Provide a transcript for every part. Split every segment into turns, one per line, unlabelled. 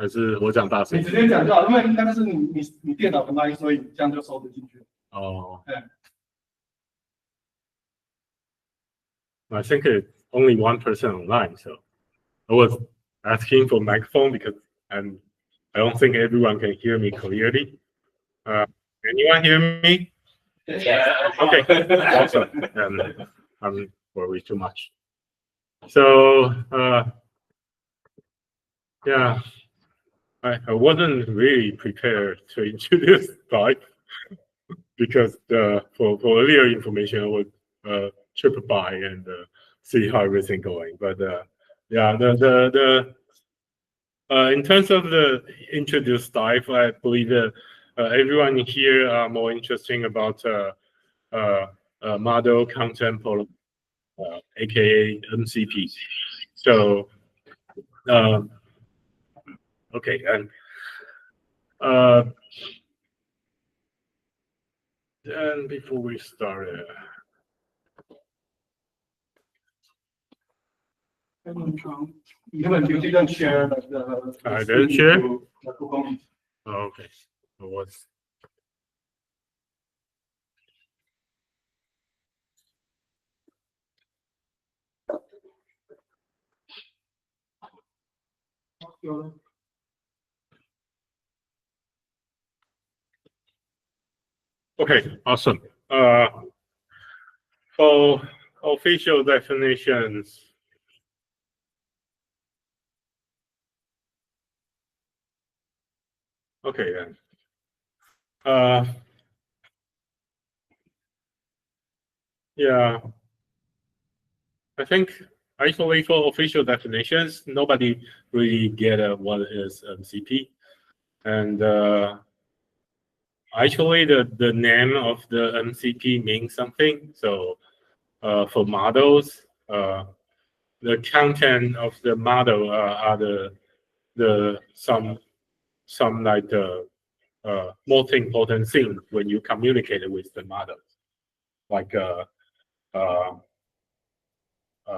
还是我讲大声？
你直接讲就好，因为那个是你电脑的麦，所以这样就收得进去。
哦。
对。
I think it's only one person online, so I was asking for microphone because I don't think everyone can hear me clearly. Anyone hear me?
Yeah.
Okay, awesome. And I'm worried too much. So yeah, I wasn't really prepared to introduce Vibe because for earlier information I would trip by and see how everything going. But yeah, in terms of the introduced Dive, I believe that everyone here are more interesting about model content protocol, aka MCP. So okay, and then before we start,
you didn't share the
I didn't share.
Oh,
okay, so what's okay, awesome. For official definitions, okay then. Yeah, I think actually for official definitions, nobody really get what is MCP, and actually the name of the MCP means something. So for models, the content of the model are the some like the most important thing when you communicate with the model. Like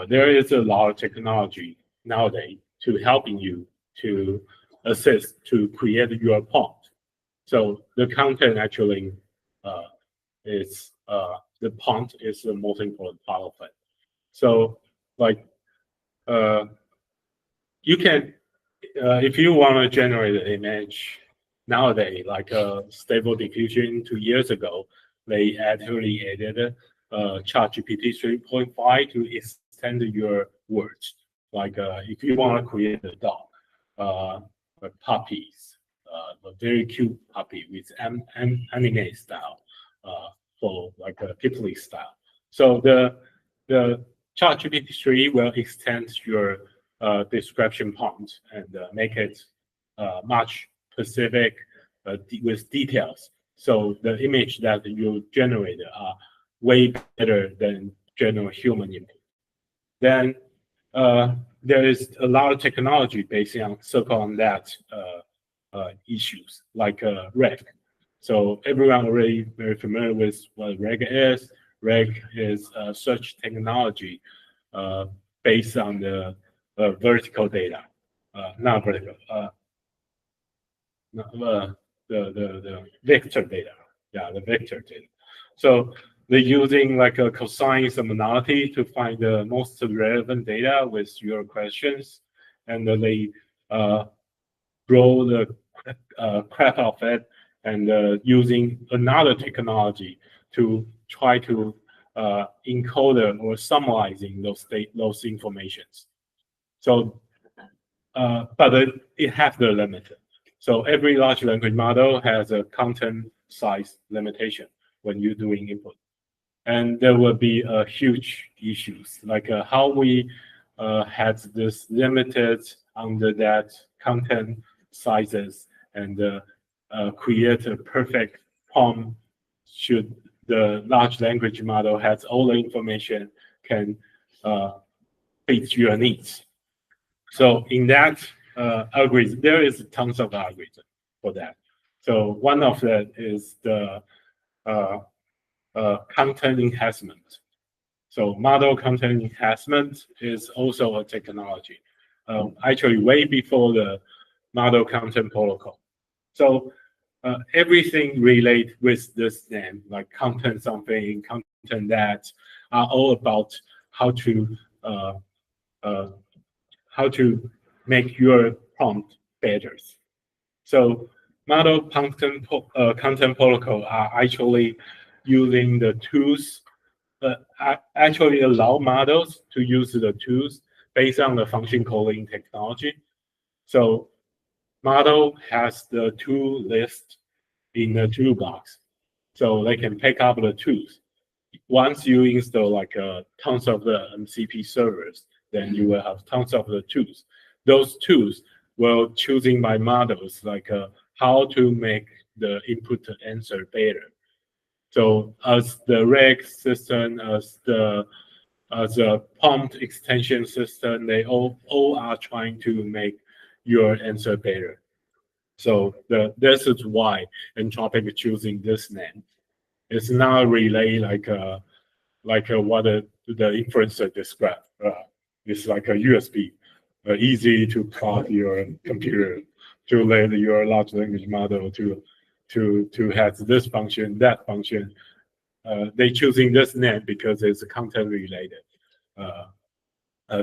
there is a lot of technology nowadays to helping you to assist to create your prompt. So the content actually is the prompt is the most important part of it. So like you can if you want to generate an image nowadays, like Stable Diffusion 2 years ago, they actually added ChatGPT 3.5 to extend your words. Like if you want to create a dog, puppies, a very cute puppy with anime style, for like a Ghibli style. So the ChatGPT 3 will extend your description prompt and make it much specific with details. So the image that you generate are way better than general human input. Then there is a lot of technology based on circle on that issues like REG. So everyone already very familiar with what REG is. REG is search technology based on the vertical data, not vertical, the vector data. Yeah, the vector data. So they're using like a cosine similarity to find the most relevant data with your questions, and then they grow the crap of it, and using another technology to try to encode or summarizing those informations. So, but it has the limit. So every large language model has a content size limitation when you're doing input, and there will be huge issues like how we had this limited under that content sizes and create a perfect prompt. Should the large language model has all the information can fit your needs. So in that algorithm, there is tons of algorithm for that. So one of that is the content enhancement. So model content enhancement is also a technology. Actually, way before model content protocol. So everything relate with this name, like content something, content that, are all about how to make your prompt better. So model content protocol are actually using the tools, actually allow models to use the tools based on the function calling technology. So model has the tool list in the toolbox, so they can pick up the tools. Once you install like tons of the MCP servers, then you will have tons of the tools. Those tools will choosing by models like how to make the input to answer better. So as the reg system, as the prompt extension system, they all are trying to make your answer better. So this is why Entropic is choosing this name. It's not really like what the influencer described. It's like a USB, easy to plug your computer to let your large language model to have this function, that function. They choosing this name because it's a content related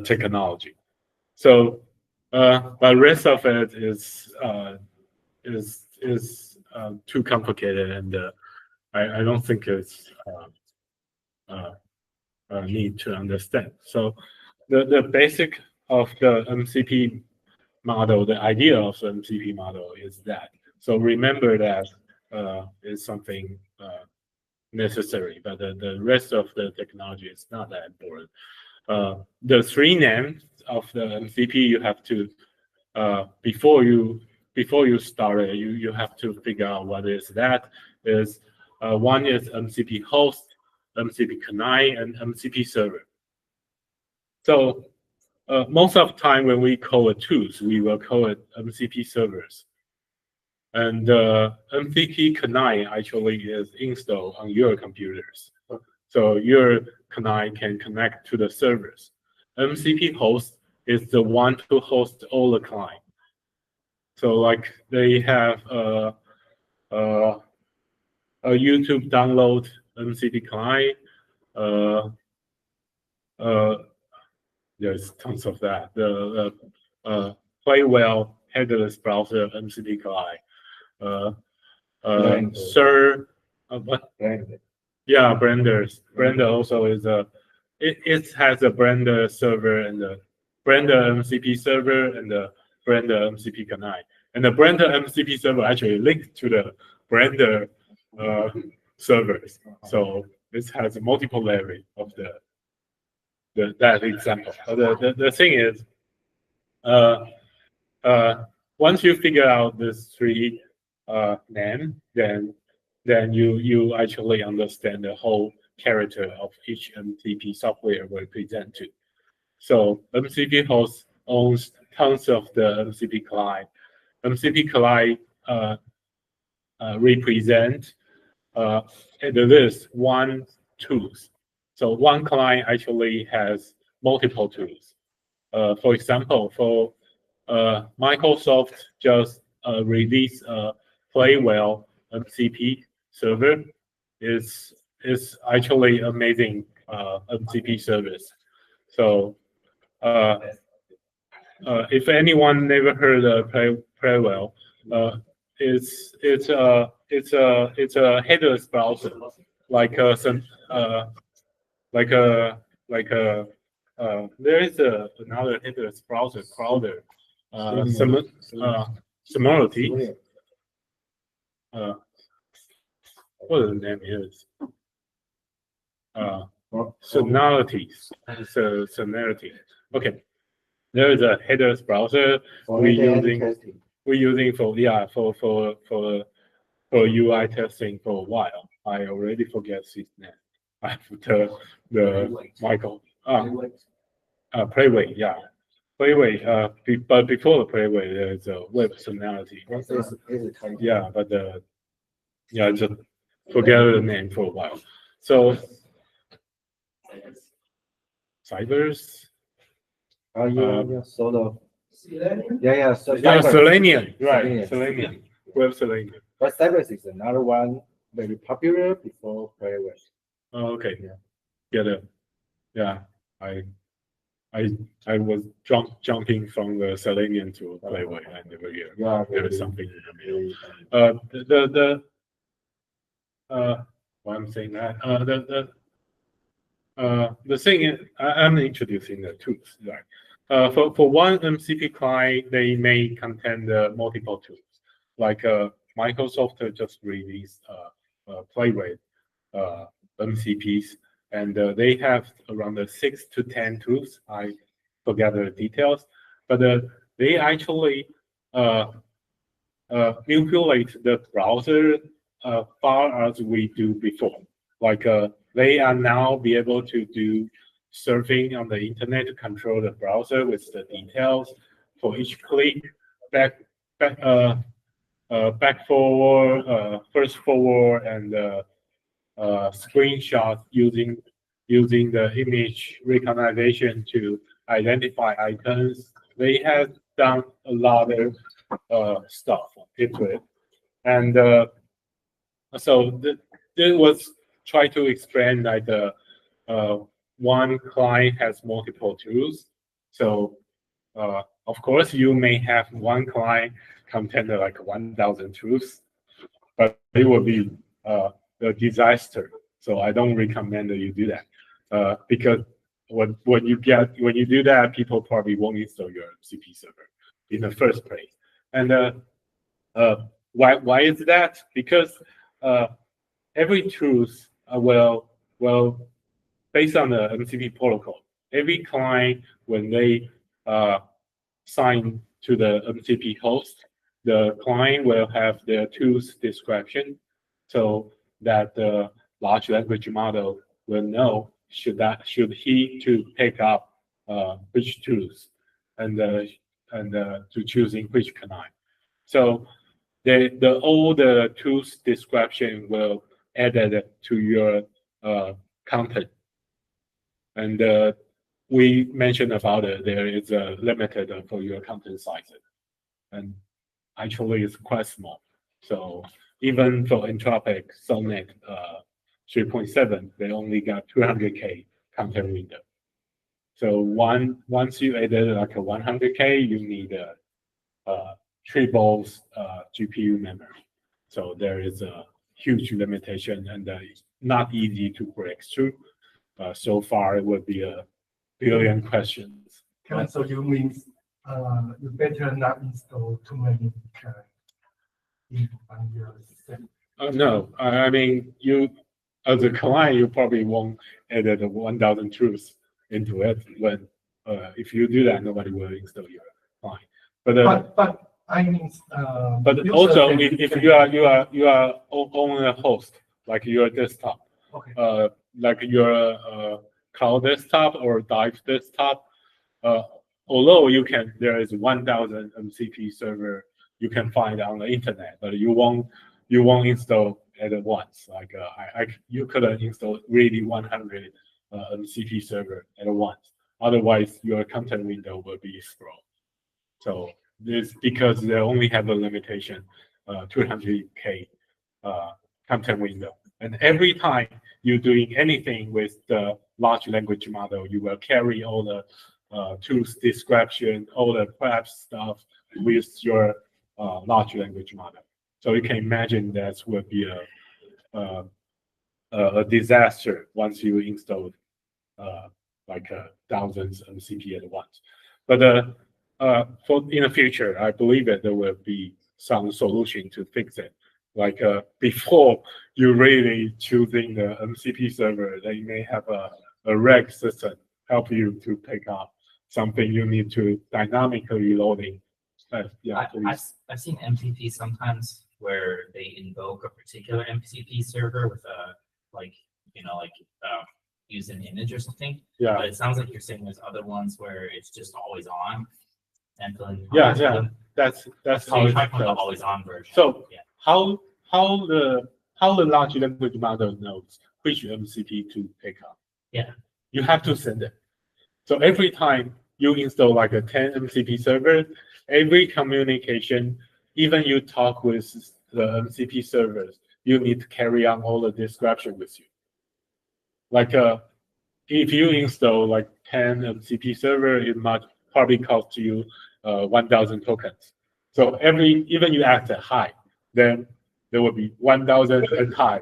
technology. So, but rest of it is too complicated, and I don't think it's need to understand. So the basic of the MCP model, the idea of the MCP model is that. So remember that is something necessary, but the rest of the technology is not that important. The three names of the MCP you have to before you start it, you have to figure out what is that. Is one is MCP host, MCP CNI, and MCP server. So most of the time when we call it tools, we will call it MCP servers. And MCP CNI actually is installed on your computers. So your CNI can connect to the servers. MCP host is the one to host all the client. So like they have a YouTube download MCP client. There's tons of that. The Play Well headless browser MCP client. Sir, what? Yeah, Blender also is it has a Blender server and the Blender MCP server and the Blender MCP CNI. And the Blender MCP server actually linked to the Blender servers. So this has multiple layers of that example. The thing is, once you figure out these three names, then you actually understand the whole character of each MCP software we present to. So MCP host owns tons of the MCP client. MCP client represent at least one tools. So one client actually has multiple tools. For example, for Microsoft just released a Playwell MCP server. Is actually amazing MCP service. So if anyone never heard of Playwell, it's a headless browser, like there is another headless browser, Crowder, Similarity. What the name is? Sonority. Okay, there is a headless browser we're using for UI testing for a while. I already forget his name. After the Michael Playway, yeah. Playway, but before the Playway, there's a web personality. Yeah, but yeah, just forget the name for a while. So Cybers.
Are you sort of
Selenium?
Yeah. So
Yeah,
Cypress.
Selenium, right?
Selenium.
Selenium, web Selenium.
But Cypress is another one very popular before Playwright.
Oh, okay.
Yeah.
Get it. Yeah, I was jumping from the Selenium to Playwright. I never hear.
Yeah.
There is something in the middle.
Very,
Why I'm saying that the thing is, I'm introducing the tools, right? For one MCP client, they may contain the multiple tools. Like Microsoft just released Playwright MCPs, and they have around 6 to 10 tools. I forget the details, but they actually manipulate the browser far as we do before. Like they are now be able to do surfing on the internet to control the browser with the details for each click, back forward, first forward, and screenshot using the image recognition to identify icons. They have done a lot of stuff into it, and so it was try to explain like the one client has multiple tools. So of course you may have one client contain like 1,000 tools, but it will be a disaster. So I don't recommend that you do that because when you do that, people probably won't install your MCP server in the first place. And why is that? Because every tools will based on the MCP protocol. Every client when they sign to the MCP host, the client will have their tools description, so that the large language model will know should he to pick up which tools and to choosing which client. So all the tools description will added to your content. And we mentioned about it, there is a limited for your content size. And actually it's quite small. So even for Entropic Sonnet 3.7, they only got 200K content window. So once you added like a 100K, you need a triple GPU memory. So there is a huge limitation and not easy to break through. So far, it would be a billion questions.
So you mean you better not install too many on your system?
No, I mean, you as a client, you probably won't add the 1,000 truths into it. When if you do that, nobody will install your client. But
I mean,
but also if you are on a host like your desktop,
okay.
Like your cloud desktop or Dive desktop, although there is 1,000 MCP server you can find on the internet, but you won't install at once. Like you couldn't install really 100 MCP server at once. Otherwise, your content window will be scrolled. So this because they only have a limitation, 200K content window. And every time you're doing anything with the large language model, you will carry all the tools description, all the prep stuff with your large language model. So you can imagine that will be a disaster once you install like thousands of MCP at once. But for in the future, I believe that there will be some solution to fix it. Like before you really choosing the MCP server, they may have a reg system help you to pick up something you need to dynamically loading. Yeah,
I've seen MCP sometimes where they invoke a particular MCP server with a use an image or something.
Yeah.
But it sounds like you're saying there's other ones where it's just always on. And
that's
so
how
you
it
try from the
goes.
always on version.
So
yeah.
how the large language model knows which MCP to pick up?
Yeah.
You have to send it. So every time you install like a 10 MCP server, every communication, even you talk with the MCP servers, you need to carry on all the description with you. Like if you install like 10 MCP server, it might probably cost you 1,000 tokens. So even you add a high, then there will be 1,000 and high.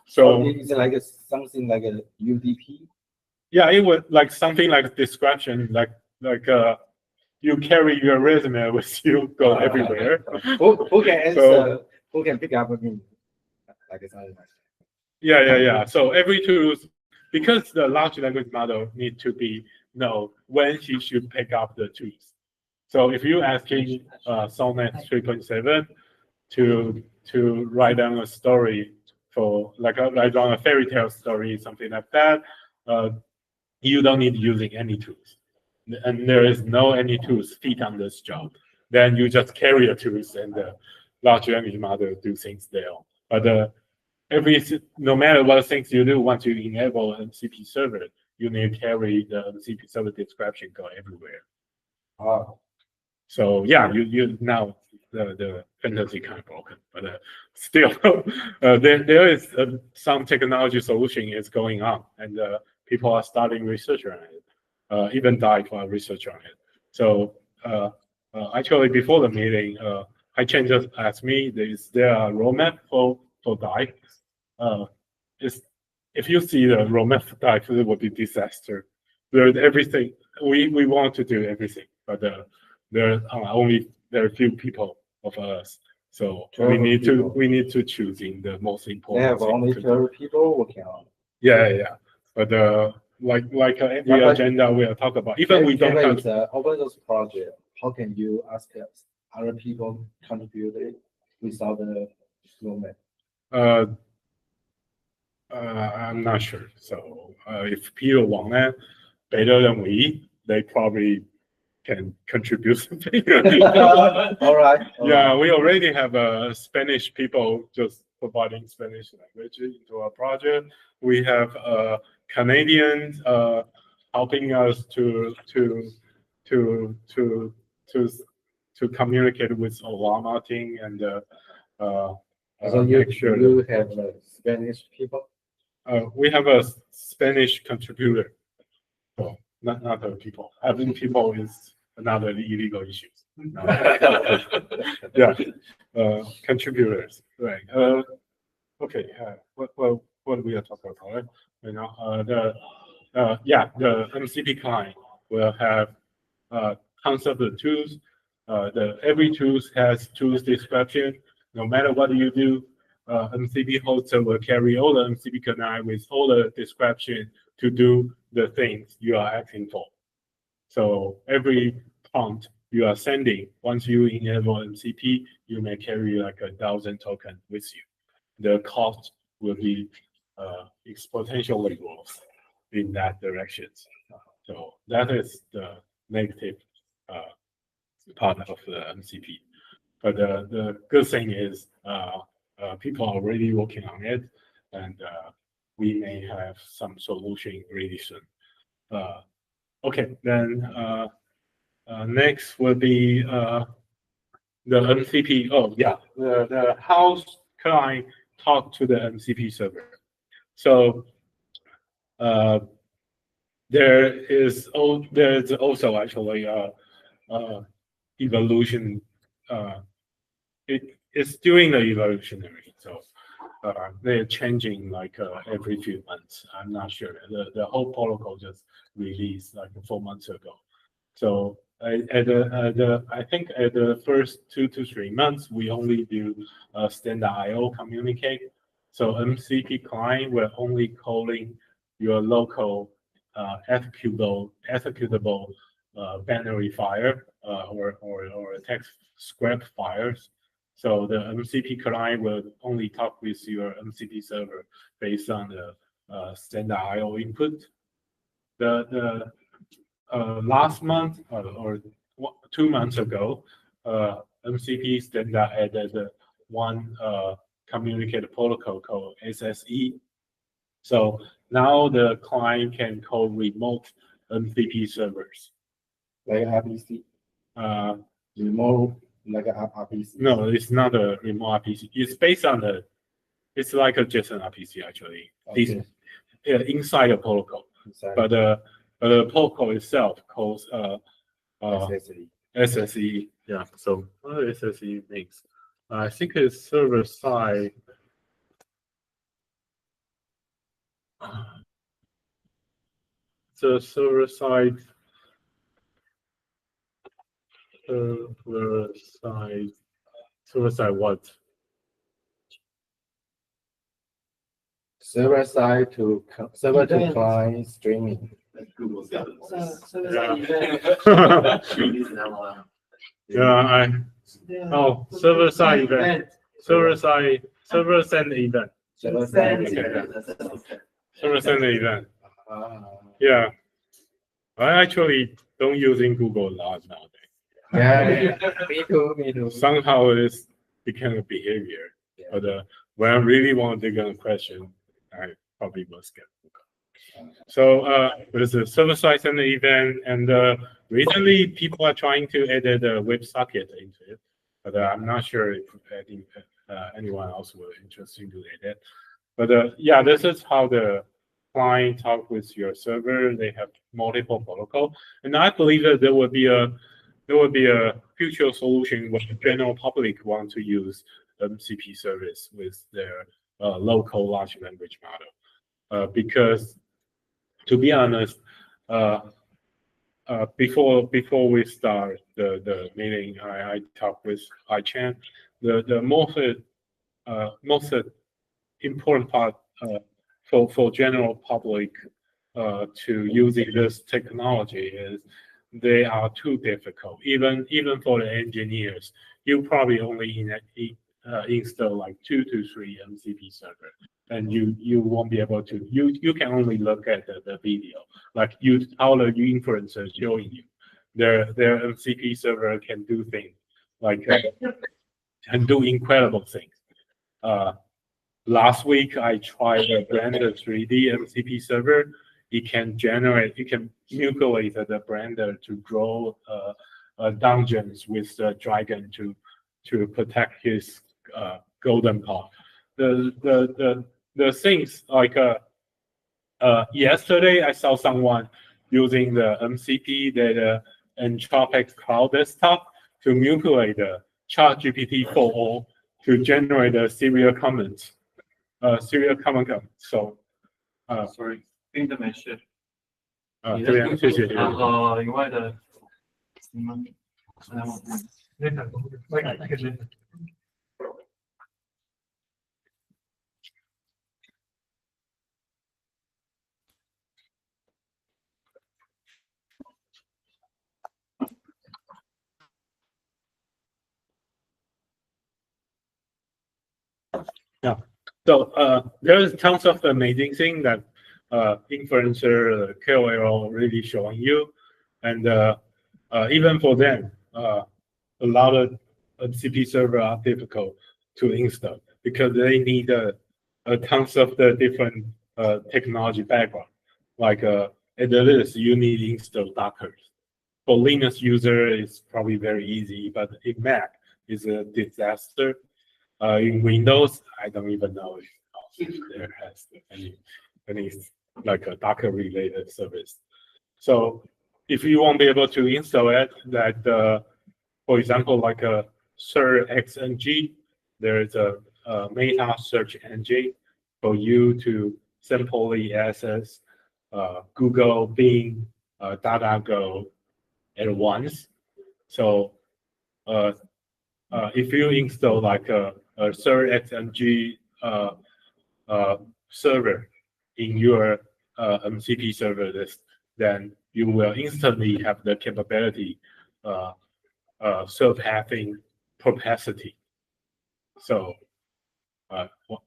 So
it's like something like a UDP.
yeah, it was like something like description, like you carry your resume with you, go everywhere.
Who can answer?
So,
who can pick up me? Like something like
yeah. So every tool, because the large language model need to know when he should pick up the tools. So if you asking Sonnet 3.7 to write down a story for write down a fairy tale story, something like that, you don't need using any tools, and there is no any tools fit on this job. Then you just carry the tools and the large language model do things there. But no matter what things you do, once you enable MCP server, you need to carry the MCP server description go everywhere.
oh,
So yeah, you now the fantasy kind of broken, but still there is some technology solution is going on, and people are starting research on it. Even DIE for research on it. So actually before the meeting, Haichen just asked me, is there a roadmap for DIE? If you see the roadmap for DIE, it would be disaster. There's everything we want to do everything, but there are few people of us, so we need to choose in the most
they
important.
have only 12 people working on.
Yeah. But like every agenda we are talking about, even we don't have.
It's an open source project. How can you ask other people contribute it without the roadmap?
I'm not sure. So if people want it better than we, they probably can contribute something.
All right.
Yeah, we already have Spanish people just providing Spanish language into our project. We have Canadians helping us to communicate with Obama team and
So you have Spanish people?
we have a Spanish contributor. So not other people. Having people is another illegal issue. No. Yeah, contributors, right? Okay. What we are talking about, right? You know, the MCP client will have tons of the tools. Every tool has tools description. No matter what you do, MCP hoster will carry all the MCP client with all the description to do the things you are asking for. So every prompt you are sending, once you enable MCP, you may carry like 1,000 tokens with you. The cost will be exponentially growth in that direction. So that is the negative part of the MCP. But the good thing is people are already working on it, and we may have some solution really soon. Okay, then next will be the MCP. Oh yeah, the house client talk to the MCP server. So there's also actually evolution. It's doing the evolutionary. So they're changing like every few months. I'm not sure. The whole protocol just released like 4 months ago. So I think at the first 2 to 3 months, we only do standard I/O communicate. So MCP client will only calling your local executable binary file or text script files. So the MCP client will only talk with your MCP server based on the standard I/O input. The last month or 2 months ago, MCP standard added one communicated protocol called SSE. So now the client can call remote MCP servers.
Like RPC,
Uh,
remote, like a RPC.
no, it's not a remote RPC. It's based on it's like a JSON RPC actually.
Okay.
Inside the protocol,
Inside
but the protocol itself calls
SSE.
SSE. Yeah. So what does SSE means? I think it's server side. The server side. Server side what?
Server side to server to client streaming.
Google's got it.
Yeah. Oh, server side event. Server side event.
Server side.
Server send event.
Ah.
Yeah. I actually don't using Google a lot nowadays.
Yeah, me too.
Somehow it's become a behavior.
Yeah.
But when I really want to dig on a question, I probably must get Google. So there's a server-side send event, and recently people are trying to add a WebSocket into it, but I'm not sure if anyone else will interested to add it. But yeah, this is how the client talk with your server. They have multiple protocol, and I believe that there will be a future solution where the general public want to use MCP service with their local large language model. Because to be honest, before we start the meeting, I talked with iChan. The most important part for general public to using this technology is they are too difficult. Even for the engineers, you probably only install like 2 to 3 MCP server, and you won't be able to. You can only look at the video, like how the influencer showing you. Their MCP server can do things like can do incredible things. Last week I tried the Blender 3D MCP server. It can manipulate the Blender to draw dungeons with the dragon to protect his golden paw. The things like yesterday I saw someone using the MCP that Anthropic Cloud Desktop to manipulate the ChatGPT 4.0 to generate a serial comment. So
Sorry， 听得没事。
这边谢谢。
以外的，你们来我
Yeah. So there's tons of amazing things that influencer KOL really showing you, and even for them, a lot of MCP server are difficult to install because they need tons of the different technology background. Like at least you need to install Docker. For Linux user, it's probably very easy, but in Mac, it's a disaster. In Windows, I don't even know if there has any like a Docker related service. So if you won't be able to install it, that for example, like a SearchXNG, there is a meta search engine for you to simply access Google, Bing, DuckDuckGo at once. So if you install like a SearchXNG server in your MCP server list, then you will instantly have the capability surpassing Perplexity. So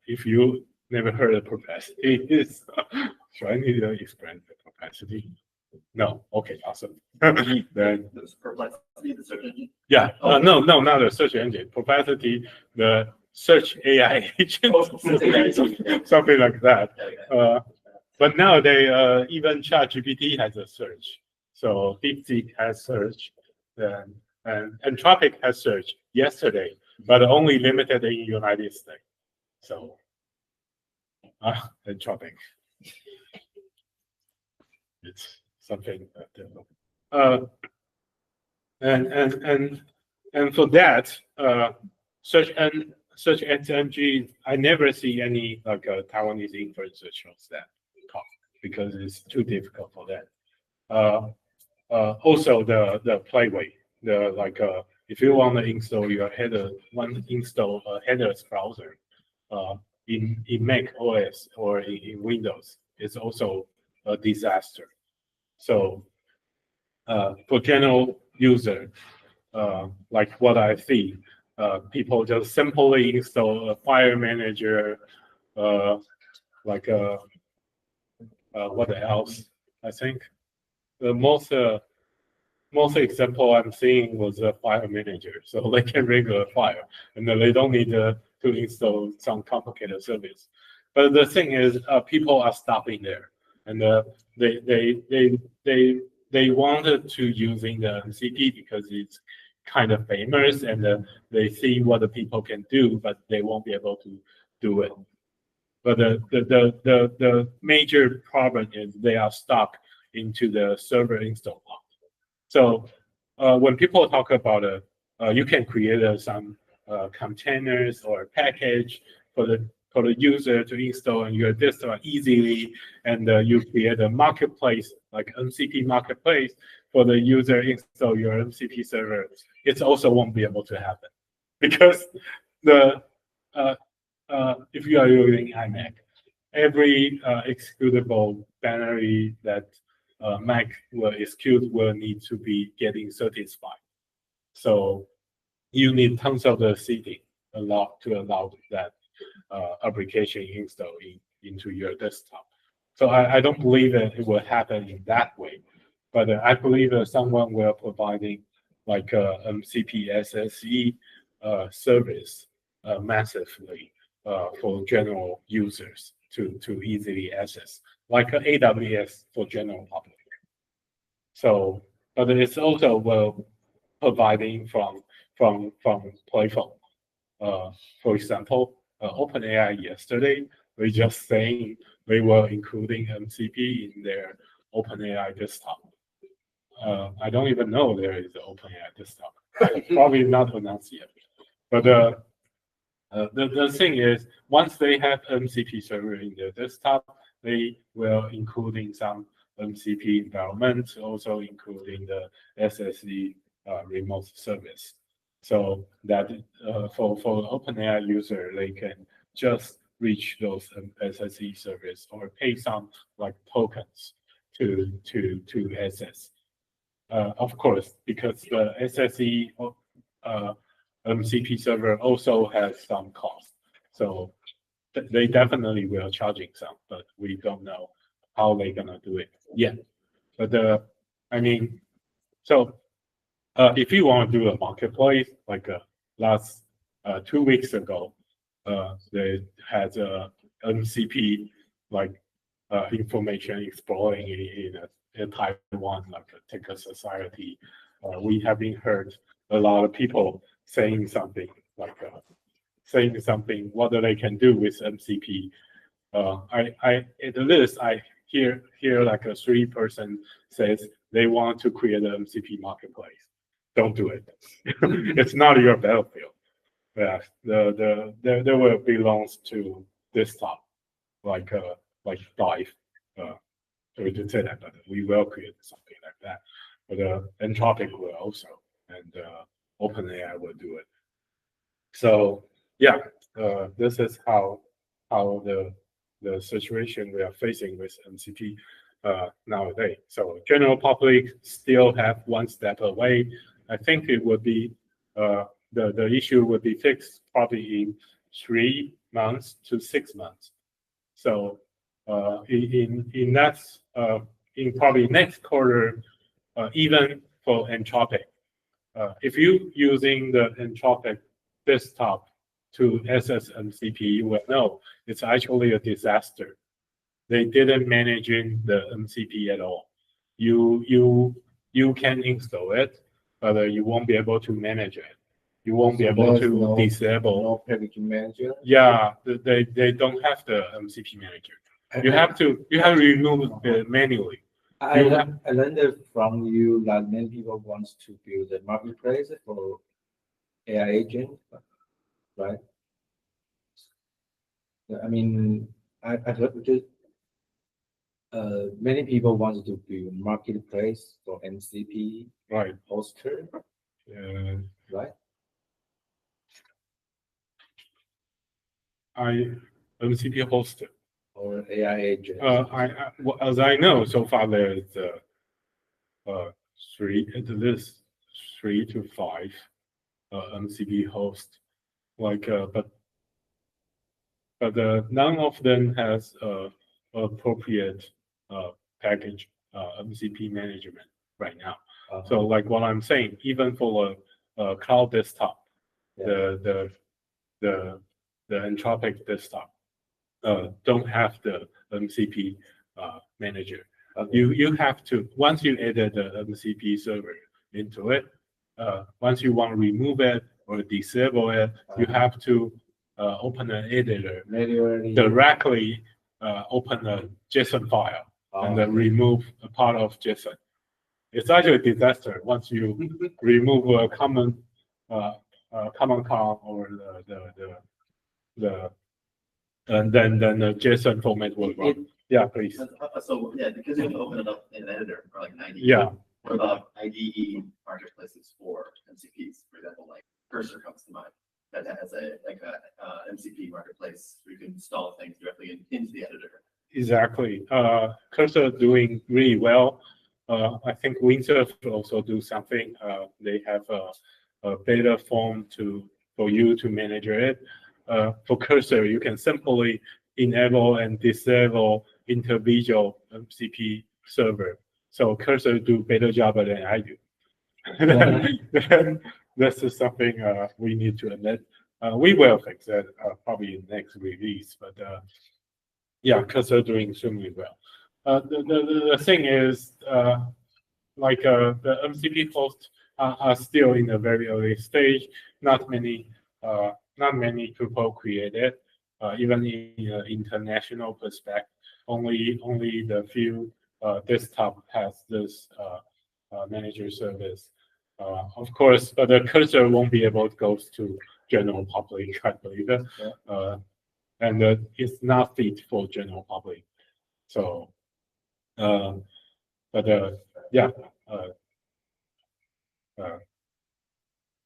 if you never heard of Perplexity, should I need to explain the Perplexity? No. Okay. Awesome. Then
Perplexity, the search engine.
yeah. No, not the search engine. Perplexity, the search AI agent, something like that. But now even ChatGPT has a search. So DeepSeek has search, and Anthropic has search yesterday, but only limited in United States. So Anthropic. It's something that and for that search engine, I never see any like Taiwanese influencer shows that talk because it's too difficult for them. Also the playway, if you want to install your header, install a headers browser in Mac OS or in Windows, it's also a disaster. So for general user, like what I see, people just simply install a file manager, what else? I think the most example I'm seeing was a file manager, so they can rig a file, and then they don't need to install some complicated service. But the thing is, people are stopping there, and they wanted to using the MCP because it's kind of famous, and they see what the people can do, but they won't be able to do it. But the major problem is they are stuck into the server install block. So when people talk about you can create some containers or package for the user to install on your desktop easily, and you create a marketplace like MCP marketplace for the user install your MCP server. It also won't be able to happen because if you are using iMac, every executable binary that Mac will execute will need to be getting satisfied. So you need tons of the seeding to allow that application install into your desktop. So I don't believe that it will happen in that way, but I believe that someone will providing like a MCP SSE service massively for general users to easily access, like AWS for general public. So, but it's also will providing from platform. For example, OpenAI yesterday, they just saying they were including MCP in their OpenAI desktop. I don't even know there is an OpenAI desktop. Probably not announced yet. But the thing is, once they have MCP server in their desktop, they will including some MCP environment, also including the SSE remote service. So that for OpenAI user, they can just reach those SSE service or pay some like tokens to access. Of course, because the SSE MCP server also has some cost, so they definitely will charging some, but we don't know how they're gonna do it yet. But I mean, so if you want to do a marketplace, like last 2 weeks ago, they had a MCP like information exploring in Taiwan, like a tech society. We have been heard a lot of people saying something like what they can do with MCP. At least I hear like a 3-person says they want to create an MCP marketplace. Don't do it. It's not your battlefield. Yeah, there will belongs to desktop, like Dive. Sorry to say that, but we will create something like that. But Anthropic will also, and OpenAI will do it. So yeah, this is how the situation we are facing with MCP nowadays. So general public still have one step away. I think it would be the issue would be fixed probably in 3 months to 6 months. So in probably next quarter, even for Anthropic, if you using the Anthropic desktop to access MCP, you will know it's actually a disaster they didn't managing the MCP at all. You can install it, but you won't be able to manage it. You won't be
So
able
there's
to
no-
disable.
No packaging manager.
Yeah, they don't have the MCP manager. You have to remove it manually.
I
you
learned, I learned it from you that many people want to build a marketplace for AI agent, right? Yeah, I mean, I heard just many people want to build marketplace for MCP
Right.
hoster, right?
MCP host.
Or AI agent.
Well, as I know, so far there's at least 3 to 5 MCP hosts. But none of them has appropriate package MCP management right now. So like what I'm saying, even for a cloud desktop, the Anthropic desktop don't have the MCP manager. You have to, once you added the MCP server into it, once you want to remove it or disable it, you have to open an editor, directly open a JSON file and then remove a part of JSON. It's actually a disaster once you remove a common com or the and then the JSON format will run. Yeah, please.
So yeah, because you can open it up in an editor or like an IDE.
Yeah.
What about IDE marketplaces for MCPs? For example, like Cursor comes to mind that has a MCP marketplace where you can install things directly into the editor.
Exactly. Cursor doing really well. I think Windsurf also do something. They have a beta form for you to manage it. For Cursor, you can simply enable and disable individual MCP server. So Cursor do better job than I do. Then this is something we need to admit. We will fix it probably in next release, but yeah, Cursor doing extremely well. The thing is, the MCP hosts are still in a very early stage. Not many people create it. Even in an international perspective, only the few desktop has this manager service. Of course, but the Cursor won't be able to go to general public, I believe it. And it's not fit for general public. So, yeah.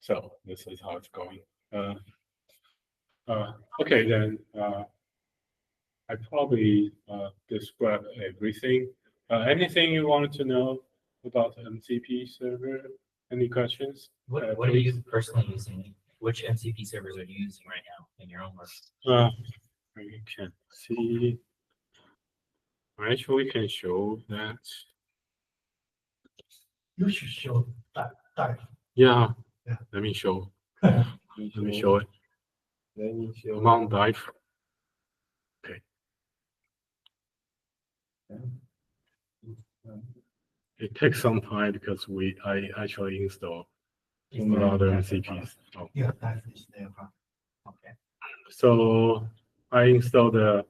So this is how it's going. Okay, then I probably described everything. Anything you wanted to know about MCP server? Any questions?
What are you personally using? Which MCP servers are you using right now in your own work?
You can see. I actually can show that.
You should show that.
Yeah.
Yeah.
Let me show. Let me show it. Amount dive. Okay. It takes some time because I actually install a lot of MCPs. Oh.
Yeah, that is there.
Okay.
So I installed the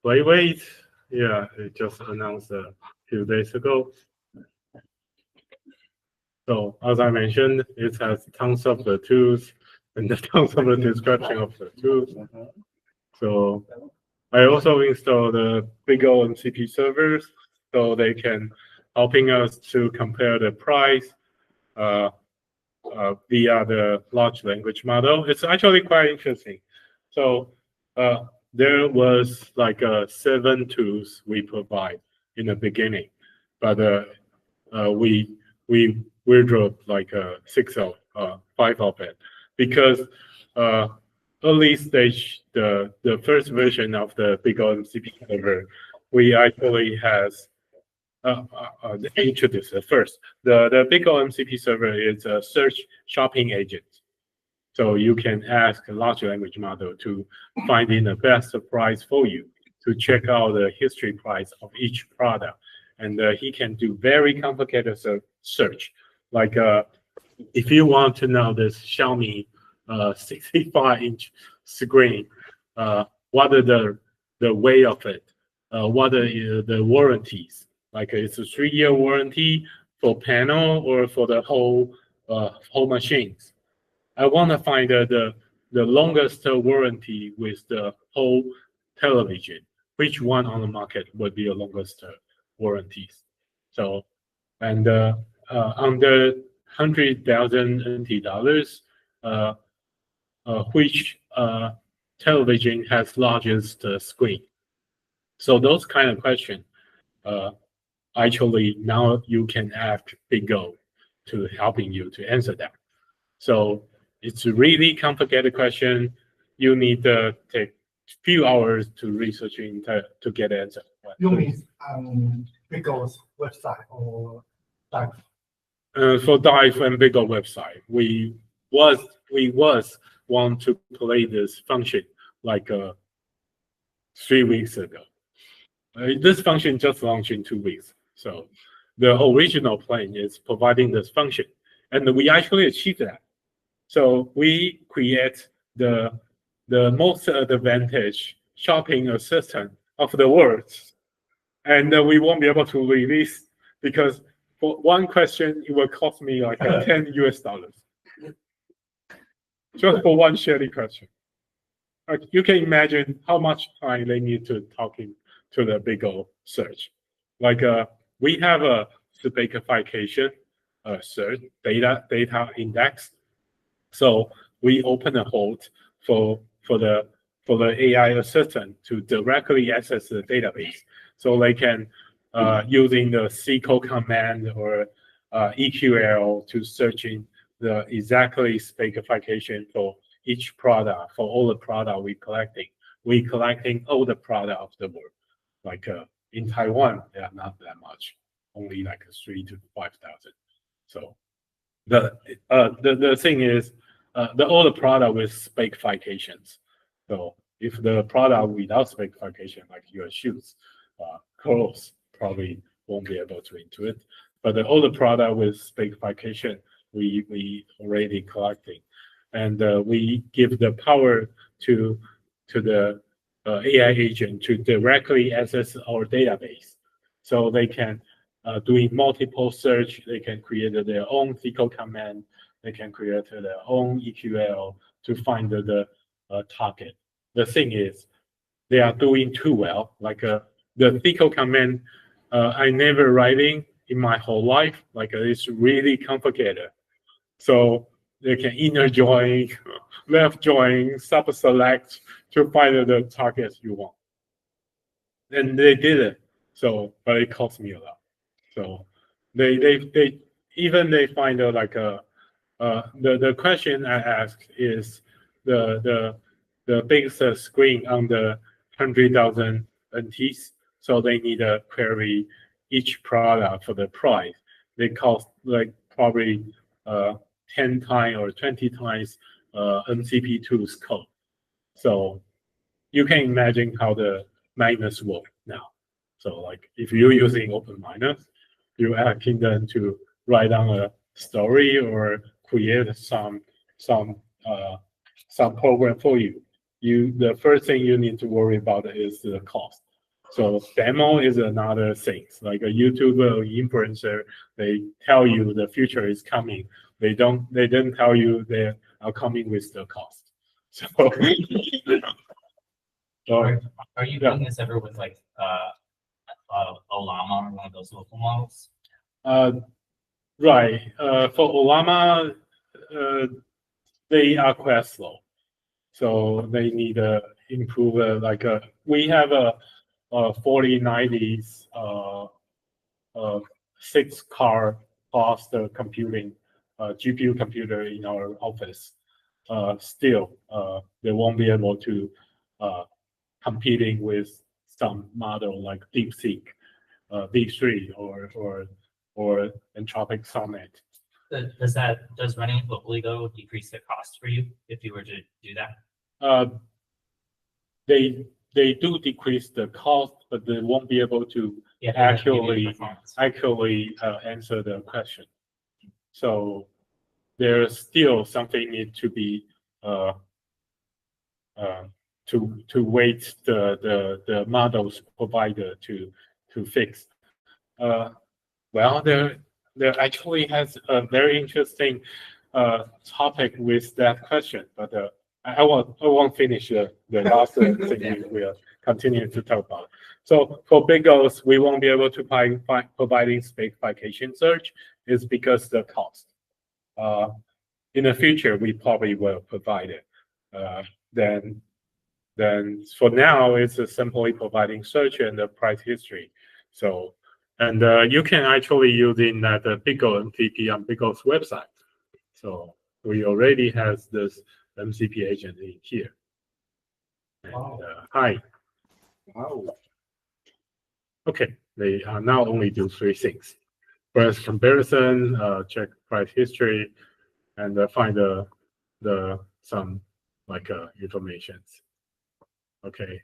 Playweight. Yeah, it just announced a few days ago. So as I mentioned, it has tons of the tools and the tons of the description of the tools. So I also installed the big old MCP servers so they can helping us to compare the price via the large language model. It's actually quite interesting. So there was like 7 tools we provide in the beginning, but we dropped like 5 of it because early stage the first version of the big MCP server we actually has introduced it first. The big MCP server is a search shopping agent. So you can ask a large language model to find in the best price for you. to check out the history price of each product. And he can do very complicated search. Like if you want to know this Xiaomi 65-inch screen, what are the weight of it? What are the warranties? Like it's a 3-year warranty for panel or for the whole machines. I want to find the longest warranty with the whole television. Which one on the market would be the longest warranties? So, and under 100,000 NT dollars, which television has largest screen? So those kind of questions, actually now you can ask BigO to helping you to answer that. So it's a really complicated question. You need to take few hours to researching to get answer.
You mean BigO's website or Dive?
For Dive and BigO website, we want to play this function like 3 weeks ago. This function just launched in 2 weeks. So the original plan is providing this function, and we actually achieved that. So we create the most advantage shopping assistant of the world, and we won't be able to release because for one question it will cost me like $10 US, just for one Shelly question. Like you can imagine how much time they need to talking to the BigO search. Like we have a specification search data index. So we open a hold for the AI assistant to directly access the database. So they can using the SQL command or EQL to searching the exactly specification for each product, for all the product we collecting. We collecting all the product of the world. Like in Taiwan, they are not that much, only like 3,000 to 5,000. So the thing is, all the product with specifications. So if the product without specification, like your shoes, clothes, probably won't be able to into it. But all the product with specification, we already collecting, and we give the power to the AI agent to directly access our database, so they can doing multiple search. They can create their own SQL command. They can create their own EQL to find the target. The thing is, they are doing too well. Like the SQL command, I never writing in my whole life. Like it's really complicated. So they can inner join, left join, sub-select to find the targets you want. And they did it. So, but it cost me a lot. So they even they find out like the question I asked is the biggest screen on the 100,000 NTs. So they need to query each product for the price. They cost like probably 10 times or 20 times MCP2's code. So you can imagine how the miners work now. So like if you're using open miners, you're asking them to write down a story or create some program for you. The first thing you need to worry about is the cost. So demo is another thing. Like a YouTuber or influencer, they tell you the future is coming. They didn't tell you they are coming with the cost. So
Are you doing this ever with like Olama or one of those local models?
Right. For Olama, they are quite slow, so they need to improve. We have a 4090s 6-car cluster computing GPU computer in our office. Still, they won't be able to competing with some model like DeepSeek, V3 or Anthropic Sonnet.
Does running locally though decrease the cost for you if you were to do that?
they do decrease the cost, but they won't be able to
Yeah, they won't give you
actually
performance.
answer the question. So there's still something need to be to wait the models provider to fix. Well, there actually has a very interesting topic with that question, but I won't finish the last thing we will continue to talk about. So for BigOs, we won't be able to providing specification search is because the cost. In the future, we probably will provide it. Then for now, it's simply providing search and the price history. So, and you can actually use in that BigO MCP on BigO's website. So we already has this MCP agent in here. And, hi.
Wow.
Okay, they now only do 3 things: price comparison, check price history, and find some like informations. Okay.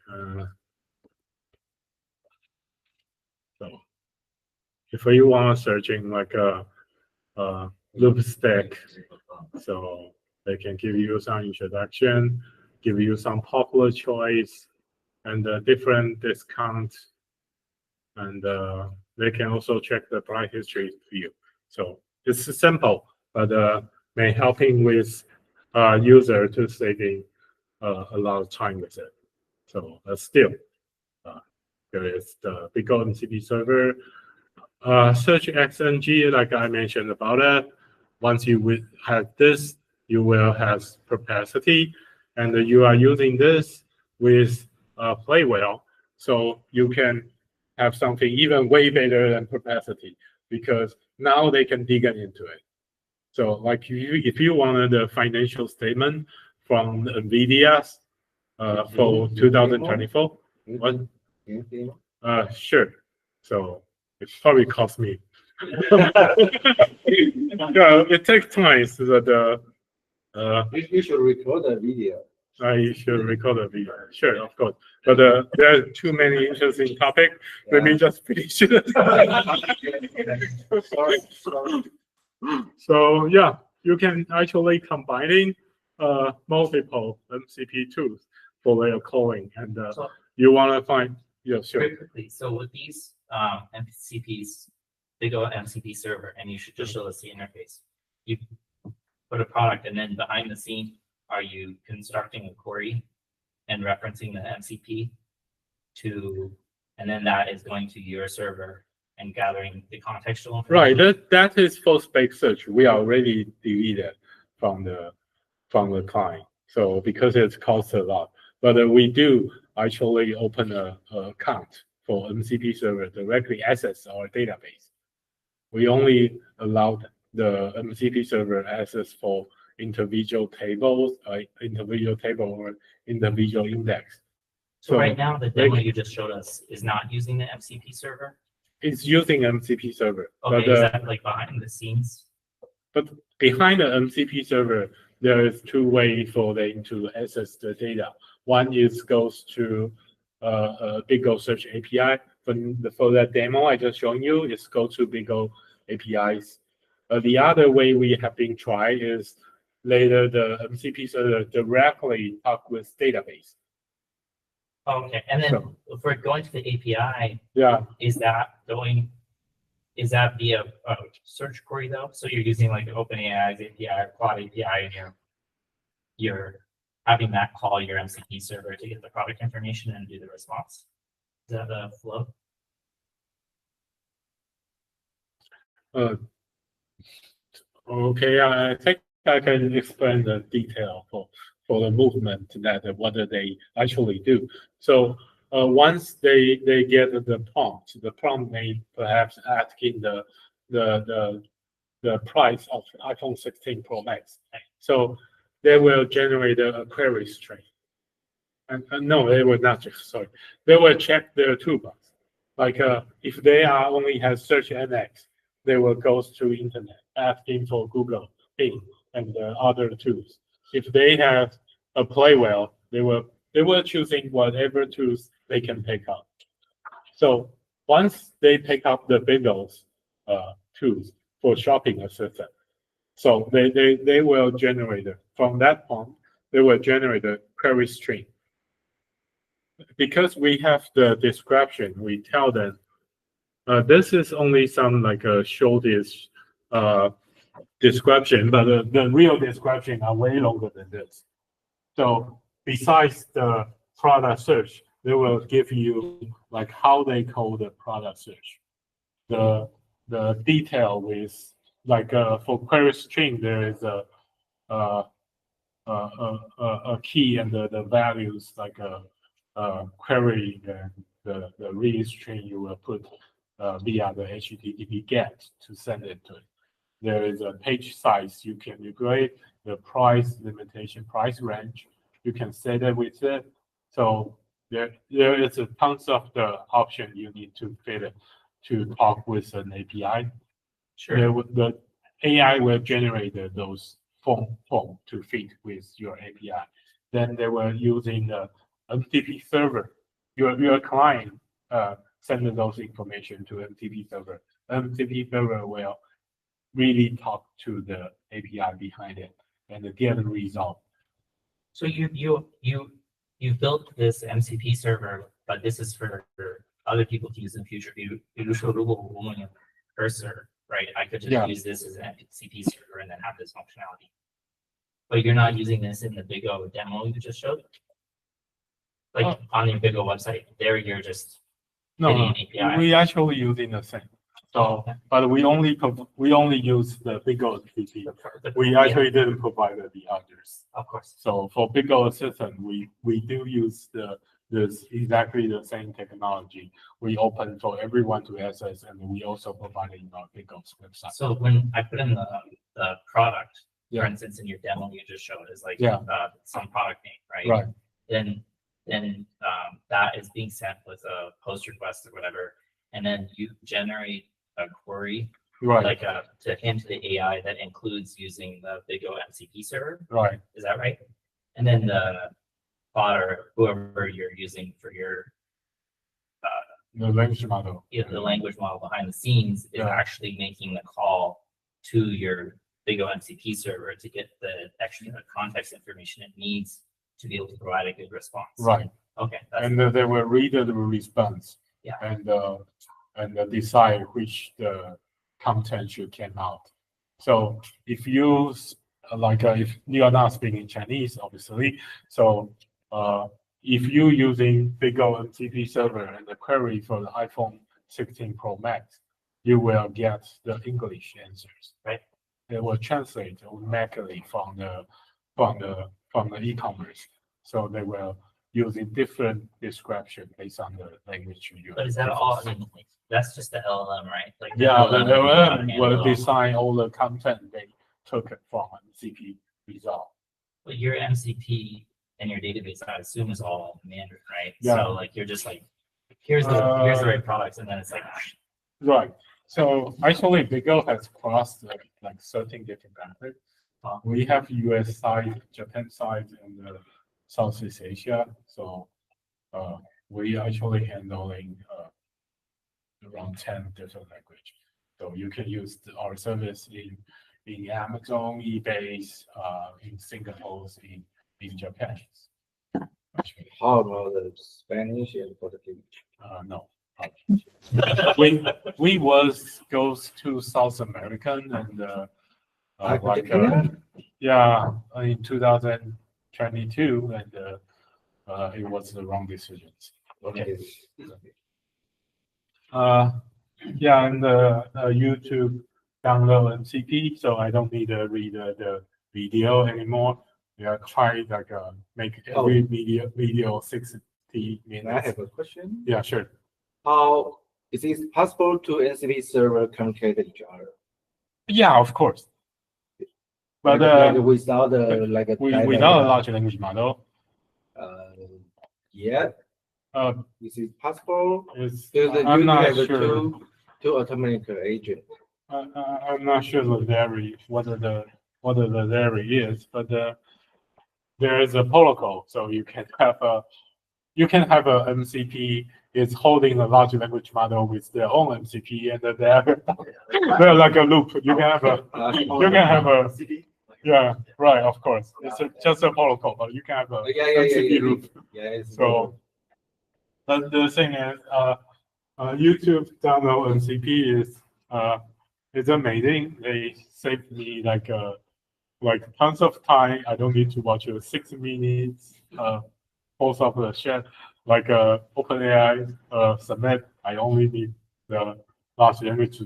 So if you want searching like a loop stack, so they can give you some introduction, give you some popular choice, and different discount, and they can also check the price history for you. So it's simple, but may helping with user to saving a lot of time with it. So still, there is the BigO MCP server. Search XNG, like I mentioned about it. Once you have this, you will have capacity, and you are using this with Playwell, so you can have something even way better than capacity because now they can dig into it. So, like if you wanted a financial statement from NVIDIA's for 2024, what? Sure. So it probably cost me. Yeah, it takes time. So that
You should record a video.
I should record a video. Sure, of course. But there are too many interesting topics.
Yeah.
Let me just finish it. So yeah, you can actually combining multiple MCP tools for their calling, and you want to find sure.
Very quickly, so with these MCPs, they go MCP server, and you should just show us the interface. You put a product, and then behind the scene, are you constructing a query and referencing the MCP and then that is going to your server and gathering the contextual information?
Right, that is full spec search. We already deleted from the client. So because it costs a lot, but we do actually open a account for MCP server directly access our database. We only allowed the MCP server access for individual tables, or individual index.
So right now, the demo you just showed us is not using the MCP server?
It's using MCP server.
Okay,
but,
is that like behind the scenes?
But behind the MCP server, there is 2 ways for them to access the data. One is goes to BigO Search API. For that demo I just shown you, is go to BigO APIs. The other way we have been trying is later the MCP server directly talk with database.
Okay, and then if we're going to the API,
Yeah.
is that via a search query though? So you're using like OpenAI's API or Cloud API, and you're having that call your MCP server to get the product information and do the response. Is that the flow?
Okay, I think I can explain the detail for the movement that what they actually do. So once they get the prompt may perhaps asking the price of iPhone 16 Pro Max. So they will generate a query string. And no, they will not just, sorry. They will check their toolbox. Like if they only have search NX, they will go to internet asking for Google, Bing, and other tools. If they have a Playwell, they will they were choosing whatever tools they can pick up. So once they pick up the Biggles tools for shopping assistant, so they will generate from that point, they will generate a query string. Because we have the description, we tell them this is only some like a shortest description, but the real description are way longer than this. So besides the product search, they will give you like how they code the product search. The detail is like for query string, there is a key and the values like a query and the read string you will put via the HTTP GET to send it to it. There is a page size you can regulate, the price limitation, price range. You can set it with it. So there is a tons of the option you need to fit it to talk with an API. Sure. The AI will generate those form to fit with your API. Then they were using the MCP server. Your client send those information to MCP server. MCP server will really talk to the API behind it and get a result.
So you built this MCP server, but this is for other people to use in the future. 比如说，如果我们有 cursor, right? I could just use this as an MCP server and then have this functionality. But you're not using this in the Bigo demo you just showed? Like on the Bigo website, there you're just hitting an API.
We actually using the same. So, but we only use the Bigo MCP. We actually didn't provide the others.
Of course.
So for Bigo Assistant, we do use this exactly the same technology. We open for everyone to access, and we also provide it in our Bigo's website.
So when I put in the product, for instance, in your demo you just showed is like some product name, right?
Right.
Then that is being sent with a post request or whatever, and then you generate a query,
right?
Like to into the AI that includes using the Bigo MCP server,
right?
Is that right? And then the bot or whoever you're using for your
the language model,
the language model behind the scenes is actually making the call to your Bigo MCP server to get the extra context information it needs to be able to provide a good response.
Right.
Okay.
And they will read the response.
Yeah.
And decide which the content should come out. So if you like if you are not speaking Chinese, obviously, so if you using Bigo MCP server and the query for the iPhone 16 Pro Max, you will get the English answers, right? They will translate automatically from the e-commerce. So they will using different description based on the language you use.
But is that all? I mean, that's just the LLM, right? Like
the LLM will design all the content they took from MCP result.
But your MCP and your database, I assume, is all Mandarin, right?
Yeah.
So like you're just like, here's the right products, and then it's like
right. So actually, Bigo has crossed like 13 different countries. We have US side, Japan side, and Southeast Asia. So we actually handling around 10 different languages. So you can use our service in Amazon, eBay, in Singapore, in Japan. Actually.
How about the Spanish and Portuguese?
No. we goes to South American and in 2022 and it was the wrong decisions. Okay. And YouTube download MCP, so I don't need to read the video anymore. Yeah, try like make every video 60 minutes.
I have a question.
Yeah, sure.
How is it possible to MCP server communicate with each other?
Yeah, of course. But
like without a
without a large language model.
Yeah. Is it possible?
I'm not sure.
Two automatic agent.
I'm not sure whether the Larry is, but there is a protocol, so you can have a MCP is holding a large language model with their own MCP, and then they're like a loop. You can have a
MCP?
yeah, right, of course. It's just a protocol, but you can have a MCP loop. So the thing is, YouTube download MCP is amazing. They save me like tons of time. I don't need to watch 6 minutes post of the shit. Like OpenAI submit, I only need the large language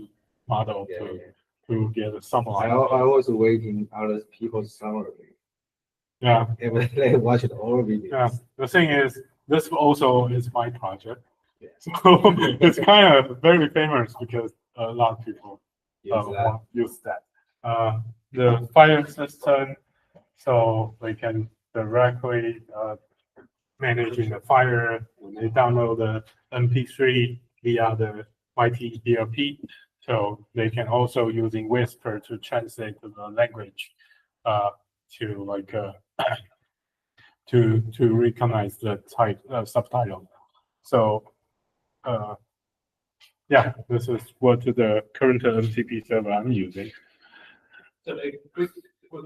model to get a summary.
I was waiting other people's summary.
Yeah.
And they watched all videos.
Yeah. The thing is, this also is my project.
Yeah.
So it's kind of very famous because a lot of people use that. The file system, so they can directly managing the file when they download the MP3 via the YT DLP. So they can also using Whisper to translate the language to like to recognize the subtitle. So yeah, this is what the current MCP server I'm using.
So a quick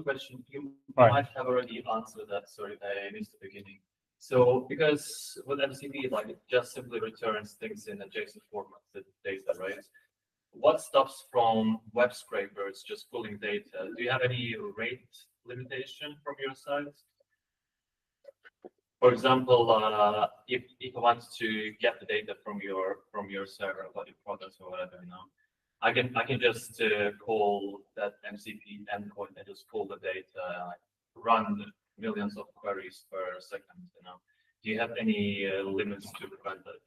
question. You
Right.
might have already answered that. Sorry, I missed the beginning. So because with MCP, like it just simply returns things in a JSON format, the data, right? What stops from web scrapers just pulling data? Do you have any rate limitation from your side? For example, if I want to get the data from your server about your products or whatever, I can just call that MCP endpoint and just pull the data, run millions of queries per second. Do you have any limits to prevent that?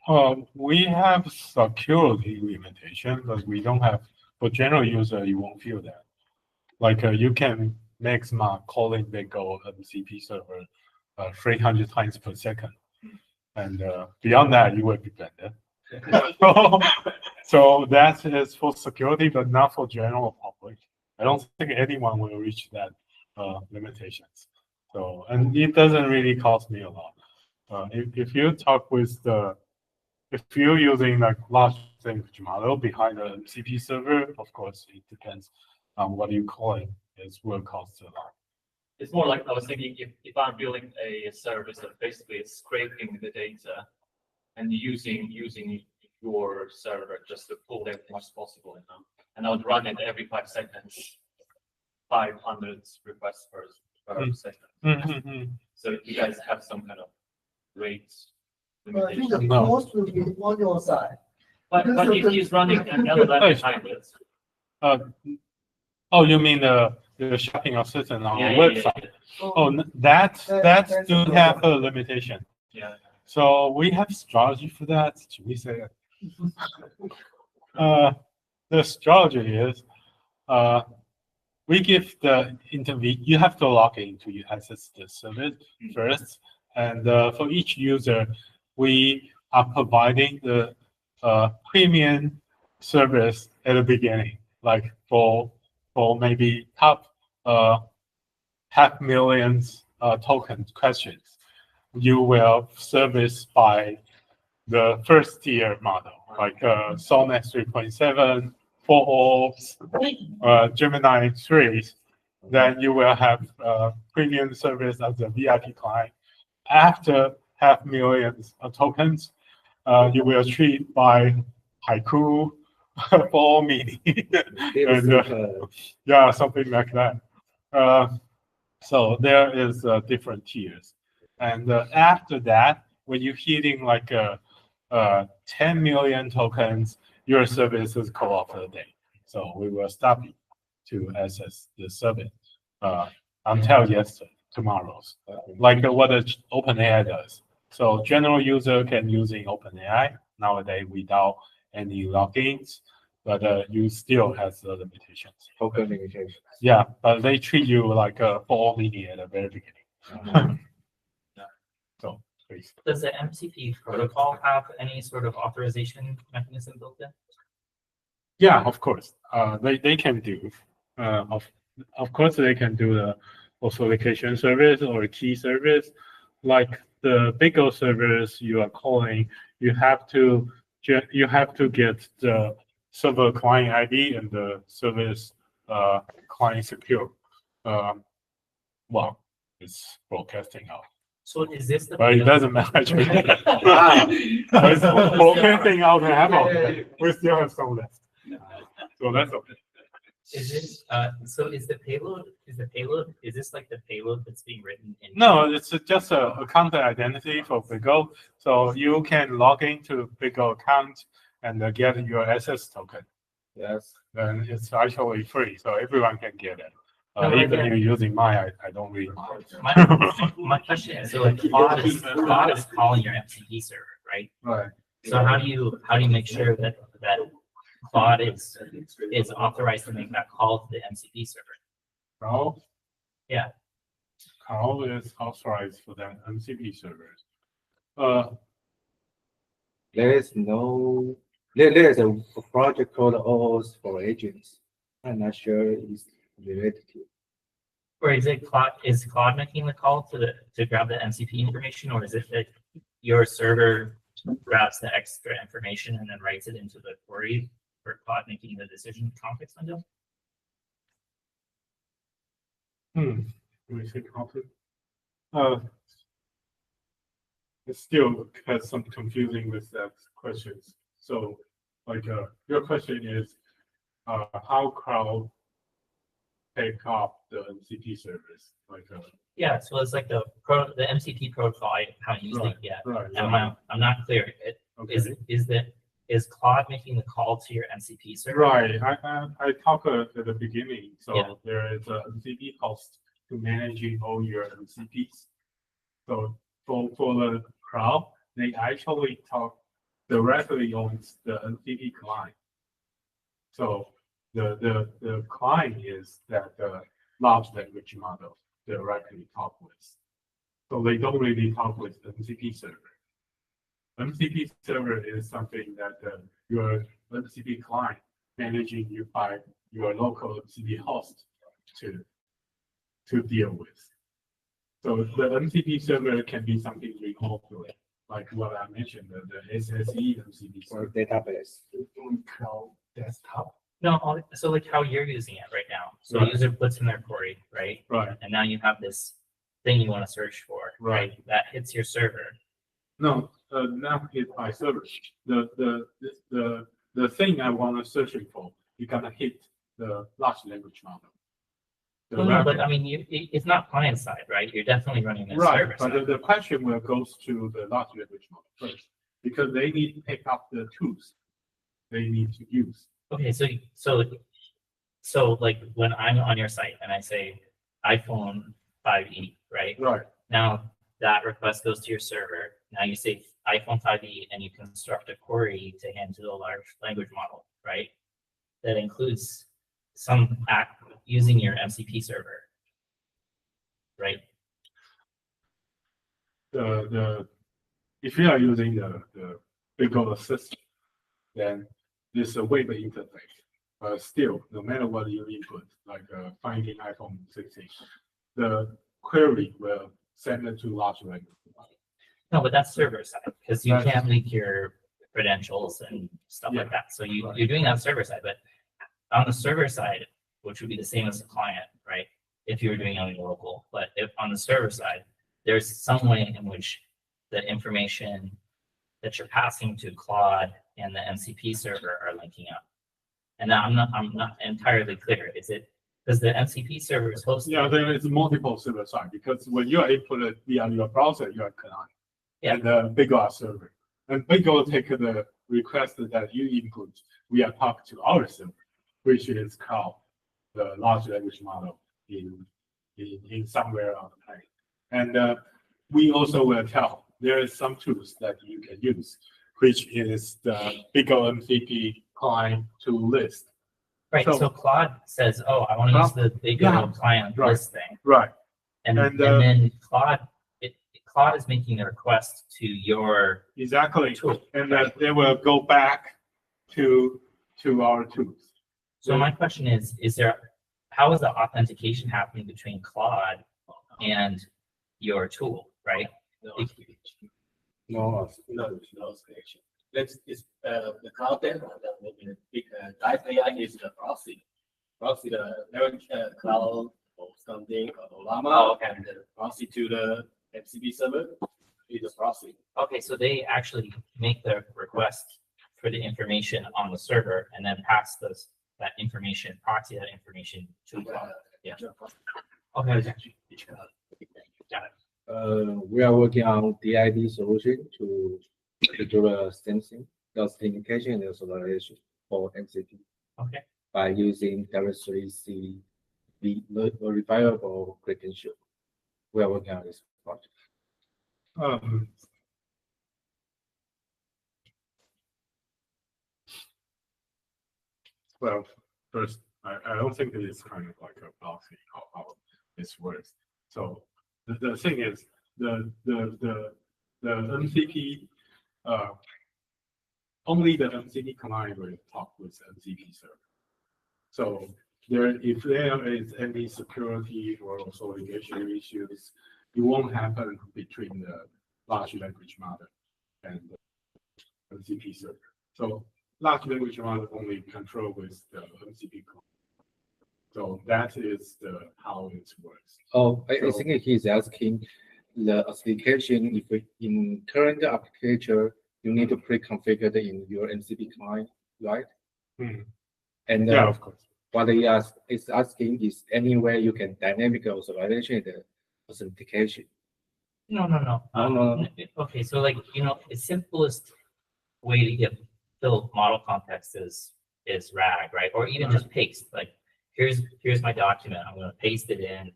We have security limitation, but we don't have for general user. You won't feel that. Like you can make smart calling they go MCP server 300 times per second, and beyond that you will be better. So that is for security, but not for general public. I don't think anyone will reach that limitations. So, and it doesn't really cost me a lot. If you talk with if you're using like large language model behind the MCP server, of course, it depends on what you call it. It will cost a lot.
It's more like I was thinking if I'm building a service that basically is scraping the data and using your server just to pull as much as possible, and I would run it every 5 seconds, 500 requests per second. So you guys have some kind of rate
But I think the
limitation.
No.
cost will be on your side.
But if he's running an LLM behind it,
Oh, you mean the shopping assistant on the
yeah,
website? Oh,
That's
that do have a limitation.
yeah.
So we have strategy for that. Should we say it? The strategy is we give the interview. You have to log in to access the service first, and for each user, we are providing the premium service at the beginning, like for maybe top 500,000 token questions. You will service by the first tier model, like Sonnet 3.7, 4.0, Gemini 3. Then you will have premium service as a VIP client. After 500,000 tokens, you will treat by Haiku for mini. And, yeah, something like that. So there is different tiers. And after that, when you're hitting like 10 million tokens, your service is called off for the day. So we will stop you to access the service until tomorrow's, like what OpenAI does. So general user can using OpenAI nowadays without any logins, but you still has the limitations.
Token limitations.
Yeah, but they treat you like for mini at the very beginning. So please.
Does the MCP protocol have any sort of authorization mechanism built in?
Yeah, of course. They can do. Of course they can do the authentication service or key service. Like the bigger service you are calling, you have to get the server client ID and the service client secure. Well, it's broadcasting out.
So is this the?
But it doesn't matter. It's broadcasting out to have all. We still have some left. So that's okay.
Is this, so is this like the payload that's being written in?
No, it's just a account identity for Bigo. So you can log into Bigo account and get your access token.
Yes.
And it's actually free, so everyone can get it.
No,
Even
yeah.
if you're using mine, I don't really mind.
My question is, so like Claude is calling your MCP server, right?
Right.
So how do you make sure that Claude is authorized to make that call to the MCP server?
Carl?
Yeah.
Carl is authorized for the MCP servers.
There is no, there is a project called OOS for agents. I'm not sure it's related to.
Or is Claude making the call to grab the MCP information, or is it that your server grabs the extra information and then writes it into the query for Claude making the decision context window?
Let me think about it. It still has some confusing with that questions. So, like, your question is, how Cloud take up the MCP service? Like,
Yeah, so it's like the MCP protocol. I haven't used it yet.
right.
I'm not clear.
Okay.
Is Claude making the call to your MCP server?
Right. I talked at the beginning. So
Yeah.
there is a MCP host to managing all your MCPs. So for the cloud, they actually talk directly on the MCP client. So the client is that the large language model directly talk with. So they don't really talk with the MCP server. MCP server is something that your MCP client managing you by your local MCP host to deal with. So the MCP server can be something remote, like what I mentioned, the SSE MCP
For
server.
database.
Doing cloud desktop.
No, so like how you're using it right now. So
Right.
the user puts in their query, right?
Right.
And now you have this thing you want to search for, right? That hits your server.
No, not hit by server. The thing I want to searching for, you gotta hit the large language model. The
Well, no, but
record.
I mean, it's not client side, right? You're definitely running the
Right,
server
but
side.
the question will goes to the large language model first, because they need to pick up the tools they need to use.
Okay, so like when I'm on your site and I say iPhone 5e, right?
Right,
Now that request goes to your server. Now you say iPhone 5e and you construct a query to hand to the large language model, right? That includes some act using your MCP server, right?
if you are using the Bigo system, then there's a web interface. But still, no matter what you input, like finding iPhone 16, the query will send it to large language model.
No, but that's server side because you
That's-
can't leak your credentials and stuff like that. So you're doing that server side, but on the server side, which would be the same as the client, right? If you were doing it on your local, but if on the server side, there's some way in which the information that you're passing to Claude and the MCP server are linking up. And now I'm not entirely clear. Is it because the MCP server is hosted?
Yeah, there is multiple server side because when you are input via your browser, you are client.
Yeah.
And Bigo are server. And Bigo take the request that you input via talk to our server, which is called the large language model in somewhere on the planet. And we also will tell there is some tools that you can use, which is the Bigo MCP client to list.
Right.
So-
So Claude says, "Oh, I want to use the Bigo
Yeah.
client
Right.
list thing,"
Right.
and
And,
then Claude is making a request to your
Exactly.
tool.
And that they will go back to our tools.
So my question is how is the authentication happening between Claude and your tool, right?
No,
No,
no explanation. It's the cloud data that will be the big Dive AI is the proxy. Proxy the cloud or something or Llama
Oh, okay.
and the proxy to the MCP server is the proxy.
Okay, so they actually make the request for the information on the server and then pass that information, proxy that information to the cloud. Yeah. Okay, got it.
we are working on DID solution to do the same thing, the authentication and also validation for MCP
Okay.
by using W3C verifiable credential. We are working on this project.
Well, first, I don't think it is kind of like a proxy how this works. So the thing is the MCP only the MCP client will talk with MCP server. So if there is any security or authentication issues, it won't happen between the large language model and the MCP server. So large language model only control with the MCP client. So that is how it works.
Oh, I think he's asking the authentication if in current architecture you need to pre-configure it in your MCP client, right? And
Yeah, of course.
what he is asking is any way you can dynamically also validate the authentication.
No.
No.
Okay, so like, the simplest way to get fill model context is RAG, right? Or even just paste. Like, here's my document. I'm going to paste it in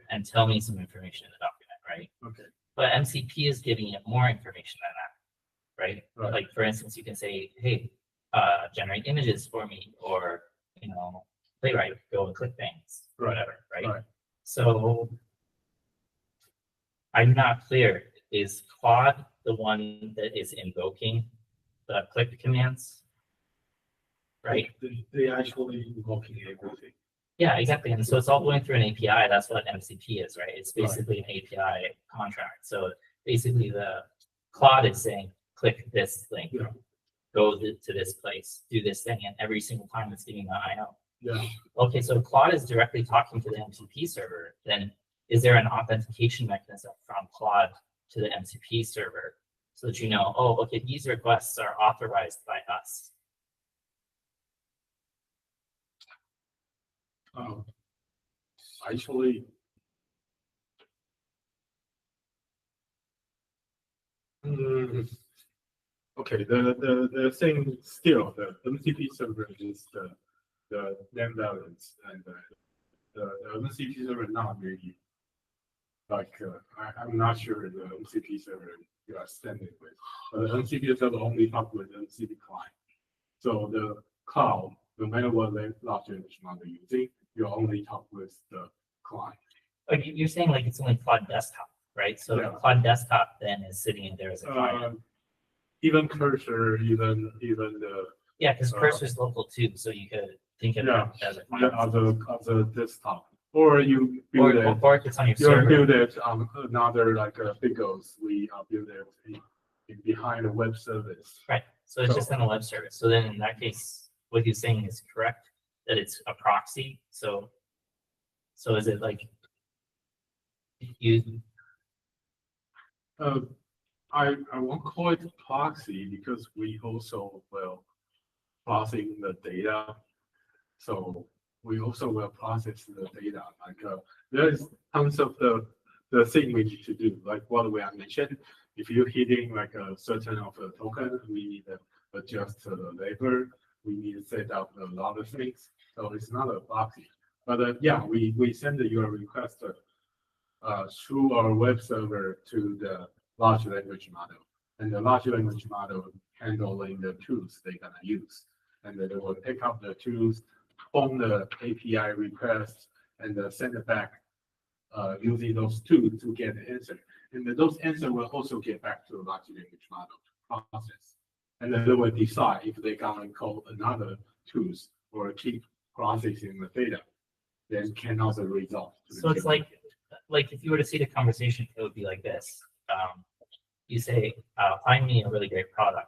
and tell me some information in the document, right?
Okay.
But MCP is giving it more information than that, right?
Right.
Like, for instance, you can say, hey, generate images for me, or playwright, go and click things, or whatever, right?
Right.
So I'm not clear. Is Claude the one that is invoking the click commands? Right?
They actually invoking everything.
Yeah, exactly. And so it's all going through an API. That's what MCP is, right? It's basically an API contract. So basically the Claude is saying, click this link, go to this place, do this thing. And every single time it's giving the IO.
Yeah.
Okay, so Claude is directly talking to the MCP server. Then is there an authentication mechanism from Claude to the MCP server so that oh, okay, these requests are authorized by us?
Actually, okay, the thing still, the MCP server is the name balance, and the MCP server not really like I'm not sure the MCP server you are standing with, but the MCP server only talk with MCP client. So the cloud, no matter what large language model you're using, you only talk with the client.
But you're saying like it's only Claude desktop, right? So Claude desktop then is sitting in there as a client.
Even cursor, even the
yeah, because cursor's local too, so you could think of it as a client.
other desktop, or you build it.
Or if it's on your
You
server.
build it on another like Bigos. We build it behind a web service.
Right. So it's just in a web service. So then in that case, what you're saying is correct, that it's a proxy. So is it like you?
I won't call it proxy because we also will processing the data. So we also will process the data. Like there is tons of the thing we need to do, like what we have mentioned. If you're hitting like a certain of a token, we need to adjust the label. We need to set up a lot of things. So it's not a proxy. But yeah, we send your request through our web server to the large language model, and the large language model handling the tools they're gonna use, and they will pick up the tools, form the API request, and send it back using those tools to get the answer. And then those answers will also get back to the large language model process, and then they will decide if they gonna call another tools or keep processing the data. Then can also result.
So it's like like if you were to see the conversation, it would be like this. You say, find me a really great product.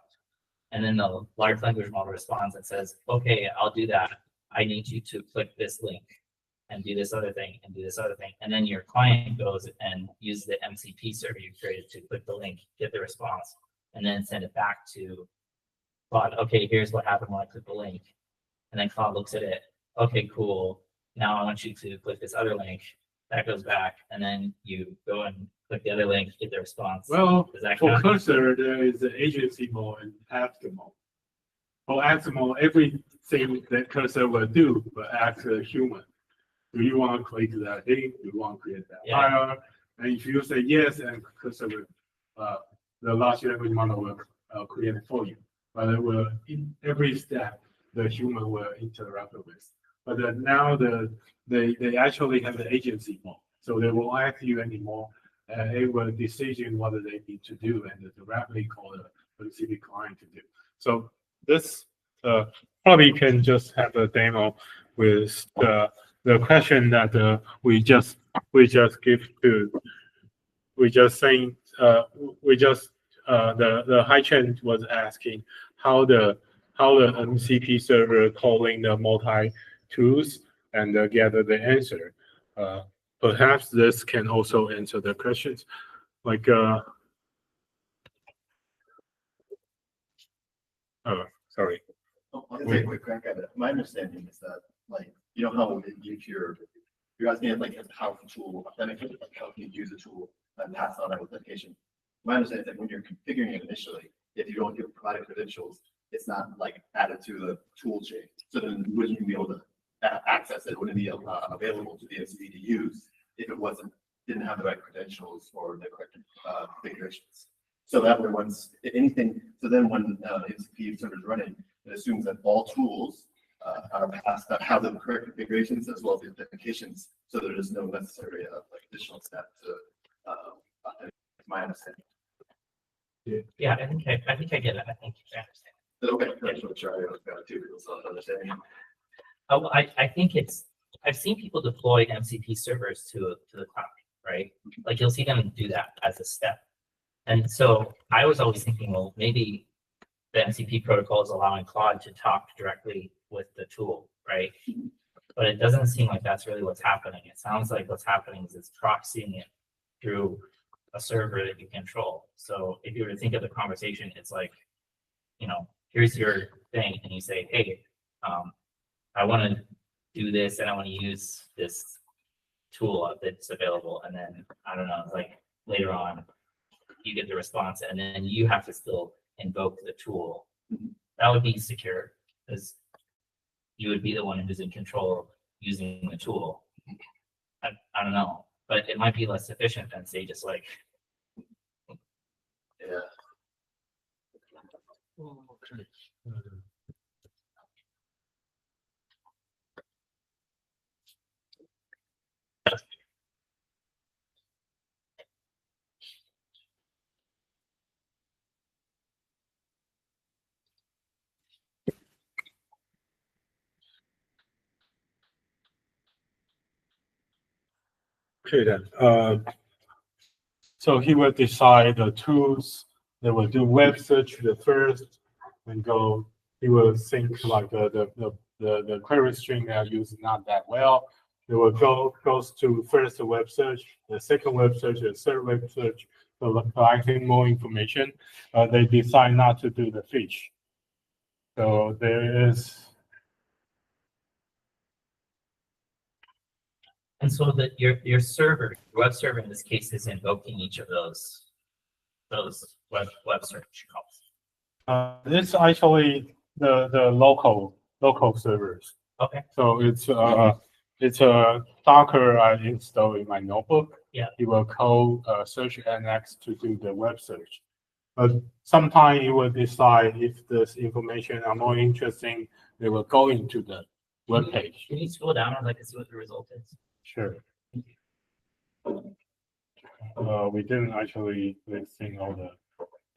And then the large language model responds and says, okay, I'll do that. I need you to click this link and do this other thing and do this other thing. And then your client goes and uses the MCP server you created to click the link, get the response, and then send it back to Claude. Okay, here's what happened when I clicked the link. And then Claude looks at it. Okay, cool. Now I want you to click this other link. That goes back, and then you go and click the other link, get the response.
Well,
Does that
for
count?
cursor, there is an agency mode and ask mode. For ask mode, everything that cursor will do will ask a human. Do you want to click that thing? Do you want to create that
Yeah.
file? And if you say yes, and cursor will, the large language model will create it for you. But it will, in every step, the human will interact with. But now they actually have the agency mode, so they won't ask you anymore. It will decision what they need to do and directly call the MCP client to do. So this probably can just have a demo with the question that we just give to. We just saying the high chain was asking how the MCP server calling the multi tools and gather the answer. Perhaps this can also answer the questions. Like, oh, sorry.
I'll just take a quick crack at it. My understanding is that, like, you know how if you're asking it like how can tool authenticate, like how can you use a tool and pass on that authentication. My understanding is that when you're configuring it initially, if you don't give provided credentials, it's not like added to the tool chain. So then wouldn't you be able to access it? Wouldn't it be available to the MCP to use if it didn't have the right credentials or the correct configurations? So that way, once anything, so then when MCP server is running, it assumes that all tools are passed that have the correct configurations as well as the authentications, so there is no necessary like additional step to my understanding.
Yeah, I think I get it. I think I understand.
Okay, I just want to try to got two people's understanding.
Oh, I think I've seen people deploy MCP servers to the cloud, right? Like you'll see them do that as a step. And so I was always thinking, well, maybe the MCP protocol is allowing Claude to talk directly with the tool, right? But it doesn't seem like that's really what's happening. It sounds like what's happening is it's proxying it through a server that you control. So if you were to think of the conversation, it's like, you know, here's your thing, and you say, hey, I want to do this, and I want to use this tool that's available. And then, I don't know, it's like later on, you get the response, and then you have to still invoke the tool. That would be secure, because you would be the one who's in control of using the tool. I don't know, but it might be less efficient than, say, just like,
Yeah.
Okay then. So he will decide the tools. They will do web search the first, and go. He will think like the query string they are using not that well. They will goes to first the web search, the second web search, the third web search, collecting more information. They decide not to do the fetch. So there is.
and so that your server, your web server in this case, is invoking each of those web search calls.
It's actually the local servers.
Okay.
So it's a Docker I install in my notebook.
Yeah.
It will call search NX to do the web search. But sometimes it will decide if this information are more interesting, they will go into the web page.
Can you scroll down and I can see what the result is?
Sure. We didn't actually listing all the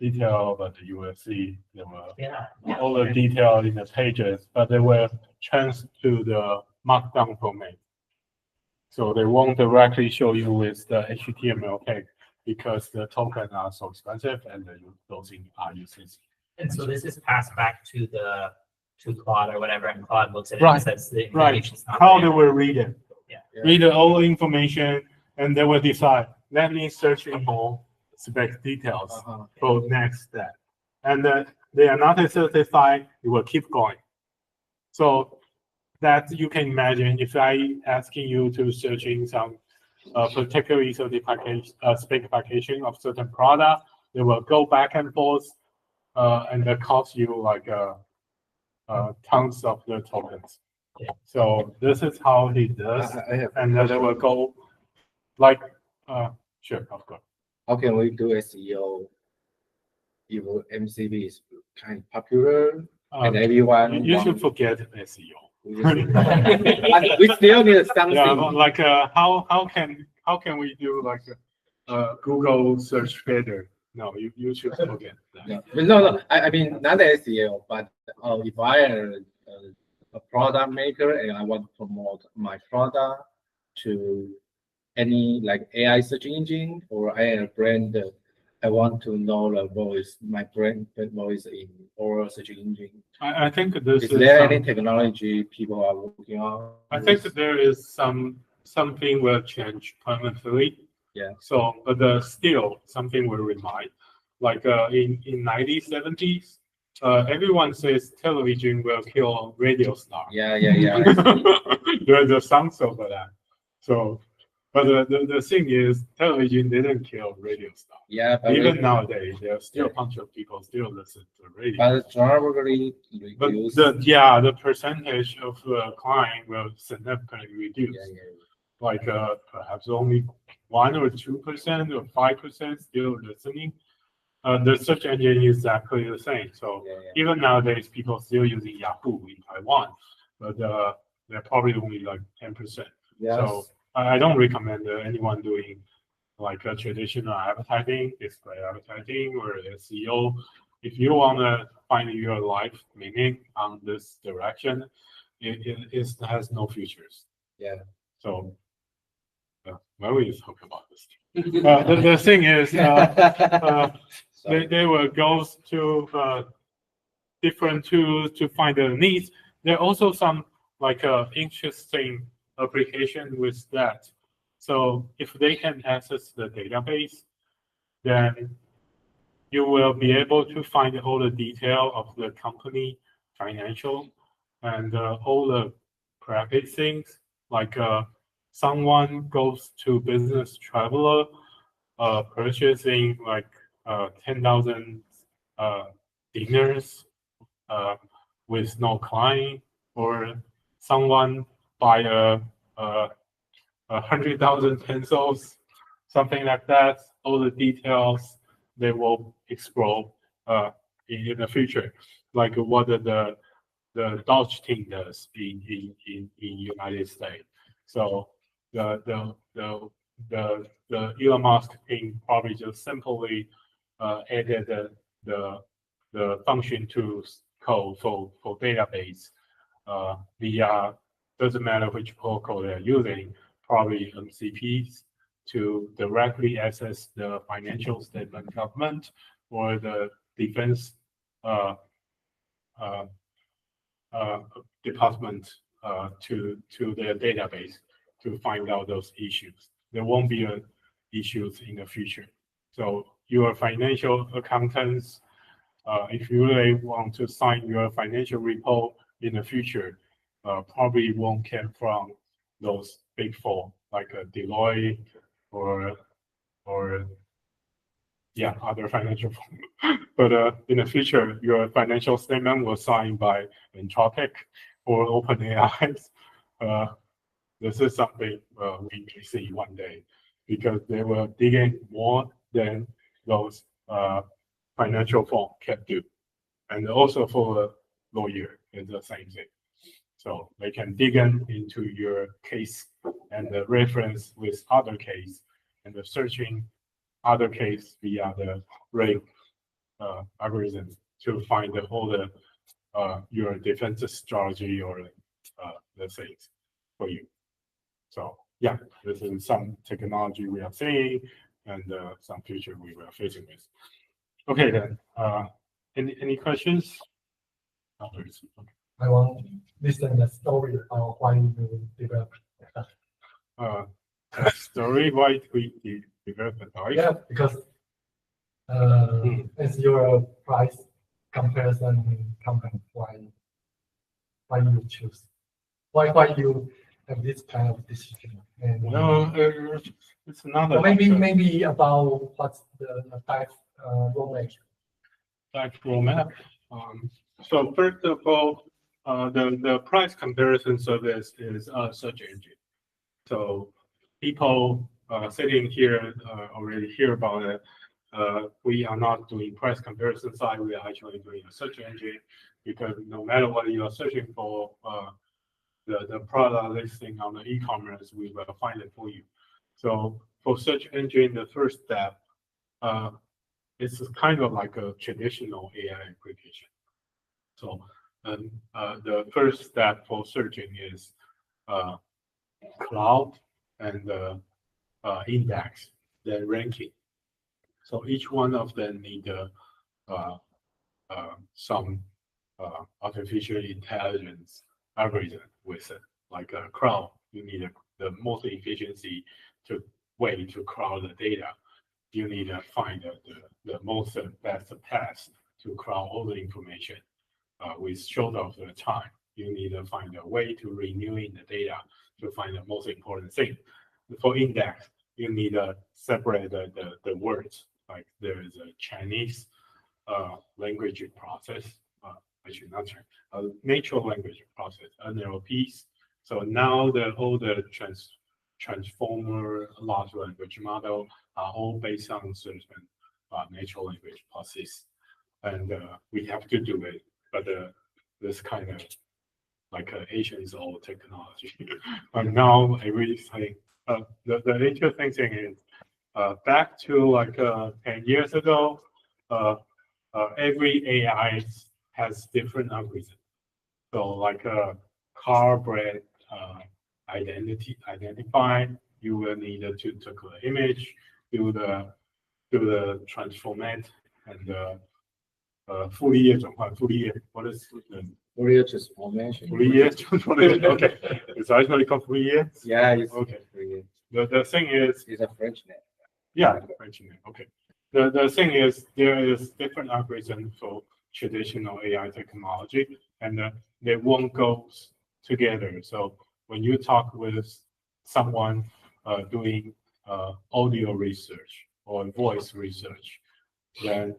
detail, but you will see there were
Yeah.
all the detail in the pages, but they were changed to the markdown format. So they won't directly show you with the HTML tag because the tokens are so expensive and those things are useless.
And so this is passed back to Claude or whatever, and Claude looks at it
Right,
and says the
right.
information's not
How they
there.
will read it.
Yeah.
Read all the information and they will decide, let me search in more spec details for next step. And they are not satisfied, it will keep going. So that you can imagine if I asking you to search in some particularly specification of certain product, they will go back and forth and that cost you like tons of the tokens. So this is how he does, and then they will go like sure, of course.
How can we do SEO if MCP is kind of popular and everyone
You should forget SEO.
we still need something.
Yeah, but like how can we do like Google search better? No, you should forget that.
No. I mean not SEO, but if I am a product maker and I want to promote my product to any like AI search engine, or I am a brand, I want to know the voice, my brand voice in oral search engine.
I think this
Is there any technology people are working on?
I think that there is something will change permanently.
Yeah.
So, but still something will remain. Like in 1970s, everyone says television will kill radio star.
Yeah.
There's a song for that. So, but the thing is, television didn't kill radio star.
Yeah, but
Even nowadays, there's still a bunch of people still listen to radio.
but dramatically
But
reduce.
the percentage of client will significantly reduce.
Yeah.
Like perhaps only 1 or 2% or 5% still listening. The search engine is exactly the same. So even nowadays, people still using Yahoo in Taiwan, but they're probably only like 10%.
Yes.
So I don't recommend anyone doing like a traditional advertising, display advertising, or SEO. If you want to find your life meaning on this direction, it has no futures.
Yeah.
So why we talk about this? The thing is, they will go to different tools to find the needs. There are also some like interesting application with that. So if they can access the database, then you will be able to find all the detail of the company financial and all the private things. Like someone goes to business traveler, purchasing like 10,000 dinners with no client, or someone buy a 100,000 pencils, something like that. All the details they will explore in the future, like what the Dodge team does in United States. So the Elon Musk team probably just simply added the function to code for database via, doesn't matter which protocol they're using, probably MCPs to directly access the financial statement government or the defense department to their database to find out those issues. There won't be issues in the future. So your financial accountants, if you really want to sign your financial report in the future, probably won't come from those big four like Deloitte or other financial firm. But in the future, your financial statement was signed by Anthropic or OpenAI. This is something we may see one day because they will dig in more than those financial firm can do. And also for a lawyer, it's the same thing. So they can dig into your case and the reference with other case and the searching other case via the RAG algorithm to find all the your defense strategy or the things for you. So yeah, this is some technology we are seeing and some future we are facing with. Okay, then, any questions? Oh, there is. Okay.
I want to listen the story about why you develop.
A story why we develop the toy?
Yeah, because as your price comparison company, why you choose? Why you have this kind of decision? And
Well, it's another.
or maybe about what's the type roadmap.
Like roadmap. So first of all, the price comparison service is a search engine. So people sitting here already hear about it. We are not doing price comparison side. We are actually doing a search engine because no matter what you are searching for, the product listing on the e-commerce, we will find it for you. So for search engine, the first step, it's kind of like a traditional AI application. So the first step for searching is cloud and index, then ranking. So each one of them need some artificial intelligence algorithm with it. Like a crawl, you need the most efficiency way to crawl the data. You need to find the most best path to crawl all the information with short of the time. You need to find a way to renewing the data to find the most important thing. For index, you need to separate the words. Like there is a Chinese language process, actually not Chinese, natural language process, NLPs. So now all the transformer large language model are all based on certain natural language process, and we have to do it. But this kind of like Asian's old technology. But now everything. The interesting thing is, back to like 10 years ago, every AI has different algorithms. So like a car brand identify, you will need to take the image, do the transformat and Fourier 转换 Fourier. What is
Fourier transformation.
Fourier transformation? Okay, it's actually called Fourier.
Yeah, it's
Okay.
Fourier.
The thing is,
It's a French name.
yeah, French name. Okay. The thing is, there is different algorithm for traditional AI technology, and they won't go together. So when you talk with someone doing audio research or voice research, then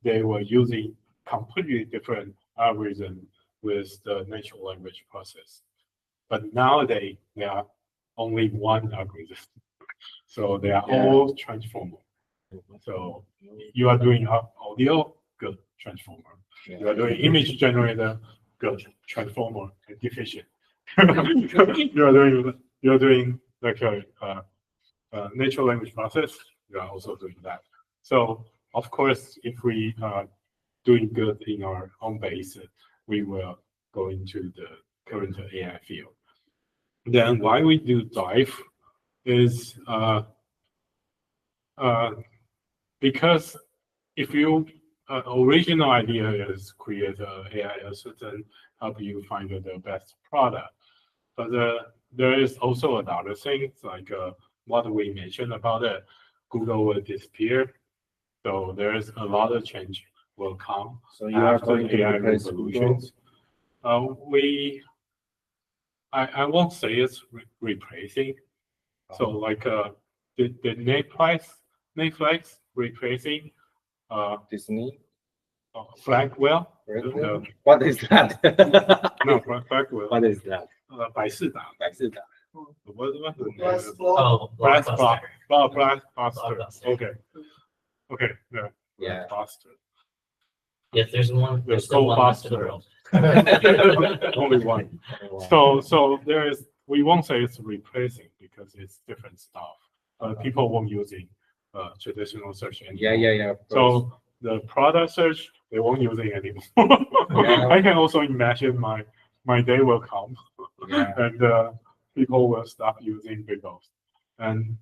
they were using completely different algorithm with the natural language process. But nowadays, there are only one algorithm. So they are all transformer. So you are doing audio, good transformer. You are doing image generator, good transformer, efficient. you're doing like a natural language process. You are also doing that. So of course, if we are doing good in our own base, we will go into the current AI field. Then why we do dive is because if you original idea is create a AI assistant, help you find the best product. But there is also another thing, like what we mentioned about it, Google will disappear. So there is a lot of change will come.
So you are going to
AI
replace
revolutions. I won't say it's replacing. So like the Netflix replacing
Disney.
Flagwell.
What is that?
No, Flagwell.
What is that?
百事达.
百事达.
What the name?
Oh, Blockbuster.
Blockbuster. Okay.
Yeah.
Blockbuster.
Yes, there's
There's
still one left in the
Blockbuster.
world.
Only one. So there is. We won't say it's replacing because it's different stuff. People won't using traditional search engine.
Yeah.
So the product search, they won't use it anymore.
Yeah.
I can also imagine my day will come,
Yeah.
and people will stop using Bigos. And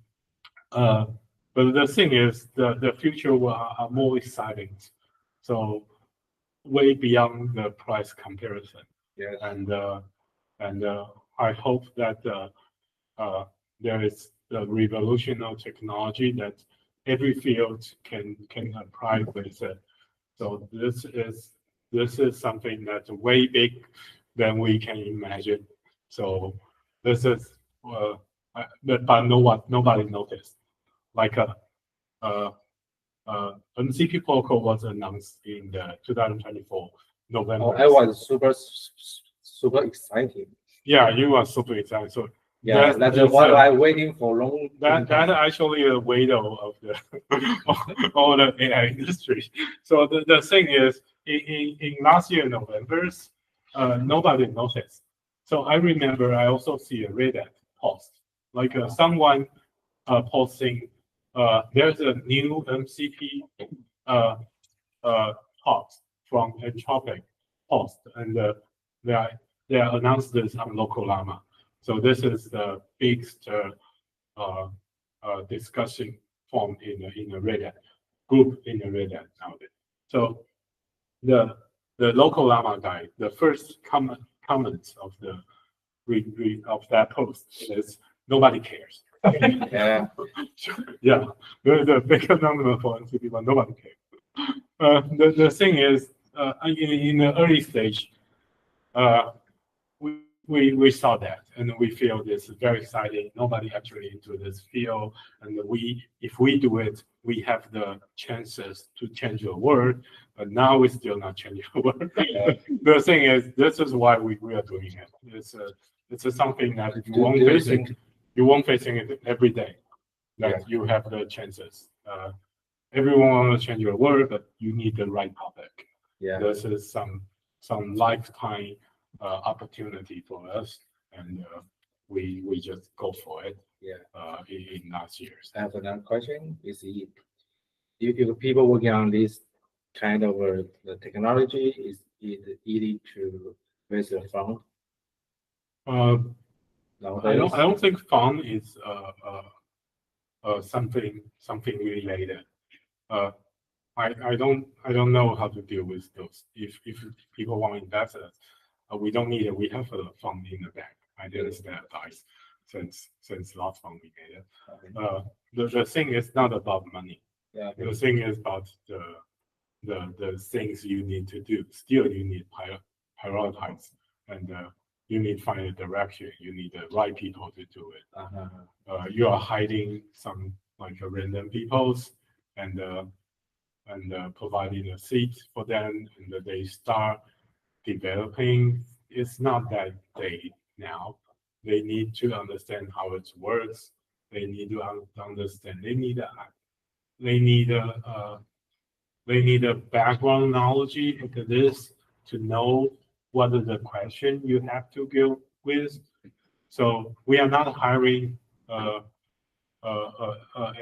but the thing is, the future will are more exciting. So way beyond the price comparison.
Yes.
And I hope that there is a revolutionary technology that every field can apply with it. So this is something that's way big than we can imagine. So this is but nobody noticed. Like MCP protocol was announced in the 2024 November.
Oh, I was super excited.
Yeah, you are super excited. So
Yeah, that's what I'm waiting for long.
that actually a window of the all the AI industry. So the thing is, in last year November, nobody noticed. So I remember I also see a Reddit post, like someone posting, there's a new MCP post from Anthropic post, and they announced this on Local Llama. So this is the biggest discussion form in the Reddit group in the Reddit nowadays. So the Local Llama guy, the first comments of the of that post is nobody cares.
Yeah.
Yeah, there's a big number for MCP, but nobody cares. The thing is, in the early stage, we saw that, and we feel this is very exciting. Nobody actually into this field, and if we do it, we have the chances to change the world. But now we're still not changing the world. The thing is, this is why we are doing it. It's something that you won't facing it every day. That you have the chances. Everyone wants to change your world, but you need the right topic.
Yeah.
This is some lifetime opportunity for us, and we just go for it.
Yeah.
In last year's.
I have another question. Is if people working on this kind of the technology, is it easy to raise the fund?
I don't think fun is something related. I don't know how to deal with those. If people want to invest us, we don't need it. We have a fund in the bank. I didn't stand advice since last fund we made it. The thing is not about money.
Yeah.
The thing is about the things you need to do. Still, you need prioritize, and you need to find a direction. You need the right people to do it. You are hiding some like random peoples, and providing a seat for them, and they start developing. It's not that now. They need to understand how it works. They need to understand. They need a background knowledge into this to know what is the question you have to deal with. So we are not hiring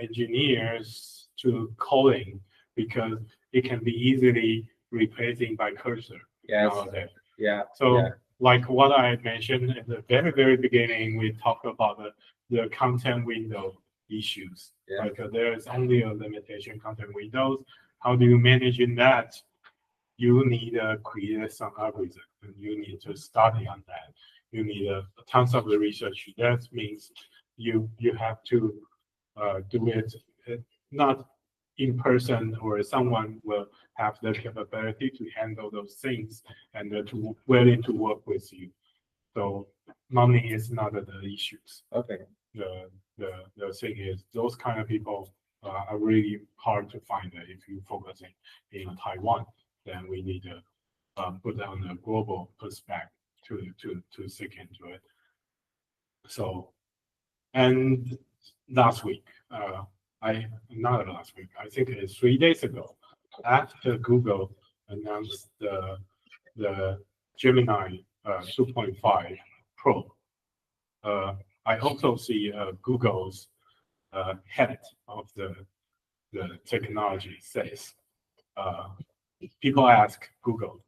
engineers to coding because it can be easily replacing by cursor.
Yes.
Nowadays.
Yeah.
So like what I mentioned at the very beginning, we talked about the content window issues.
Yeah.
Like there is only a limitation content windows. How do you manage in that? You need to create some algorithm, and you need to study on that. You need tons of the research. That means you have to do it not in person, or someone will have the capability to handle those things and to willing to work with you. So money is not the issues.
Okay.
The thing is, those kind of people are really hard to find. If you focusing in Taiwan, then we need to put on a global perspective to seek into it. So, and last week, not last week, I think it's 3 days ago, after Google announced the Gemini 2.5 Pro, I also see Google's head of the technology says, people ask Google,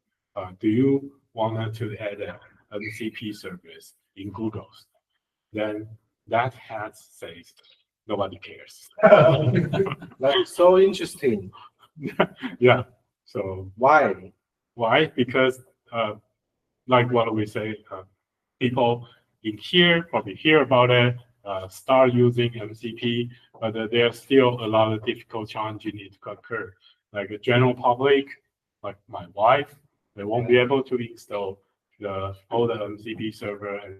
do you want to add an MCP service in Google's? then that hat says nobody cares.
That's so interesting.
Yeah. So
Why?
why? Because like what we say, people in here probably hear about it, start using MCP, but there's still a lot of difficult challenge you need to conquer. Like the general public, like my wife, they won't be able to install all the MCP server and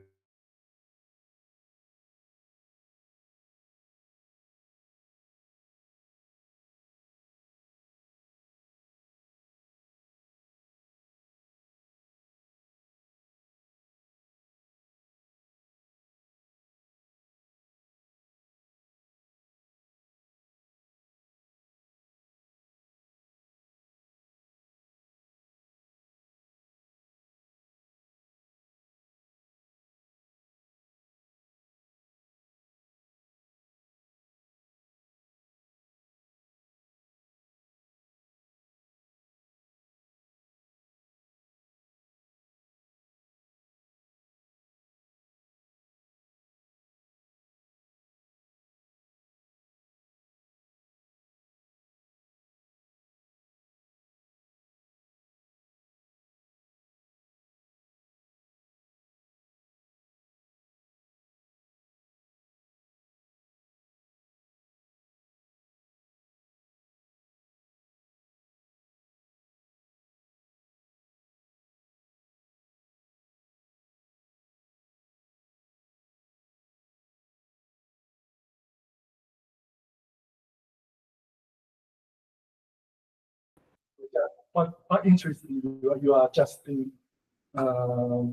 what interests you? You are just in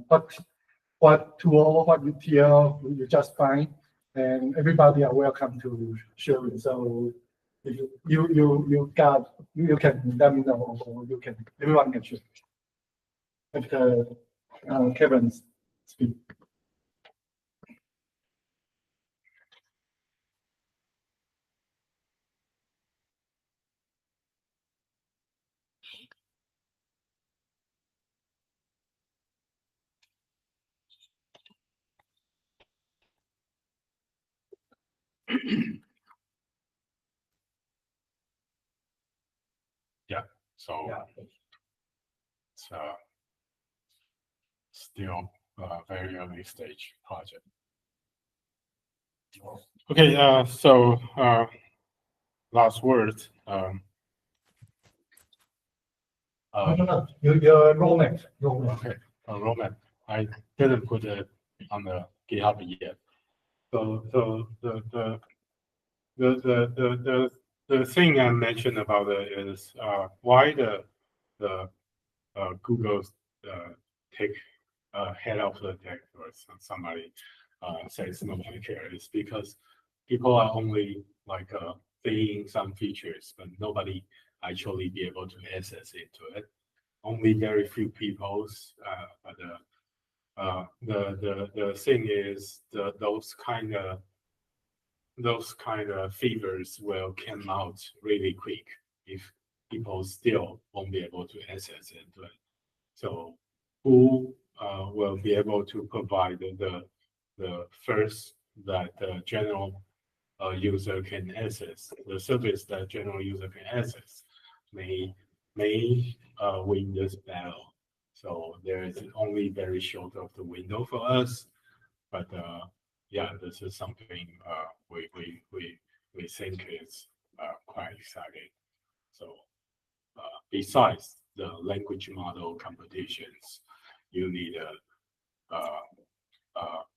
what tool, what ETL you just find, and everybody are welcome to share it. So if you can let me know, or everyone can share. After Kevin speak.
yeah. So it's still a very early stage project. Okay, so last word.
No, your roadmap.
Okay, roadmap. I didn't put it on the GitHub yet. So the thing I mentioned about it is why the Google's take head of the tech or somebody says nobody cares is because people are only like seeing some features, but nobody actually be able to access into it. Only very few people's, but the thing is those kind of fevers will come out really quick if people still won't be able to access it. So who will be able to provide the first that the general user can access, the service that general user can access may win this battle. So there is only very short of the window for us, but yeah, this is something we think is quite exciting. So besides the language model competitions, you need a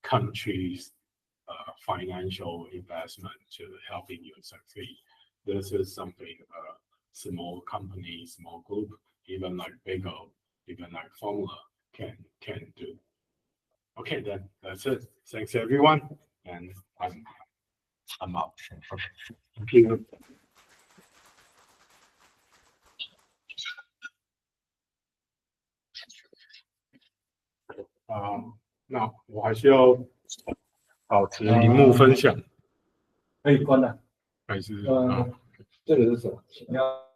country's financial investment to helping you succeed. This is something a small company, small group, even like Bigo, even like Formula can do. Okay, then that's it. Thanks everyone, and I'm out. Thank you.那我还是要保持荧幕分享，
可以关了。
还是
这个是什么？
你要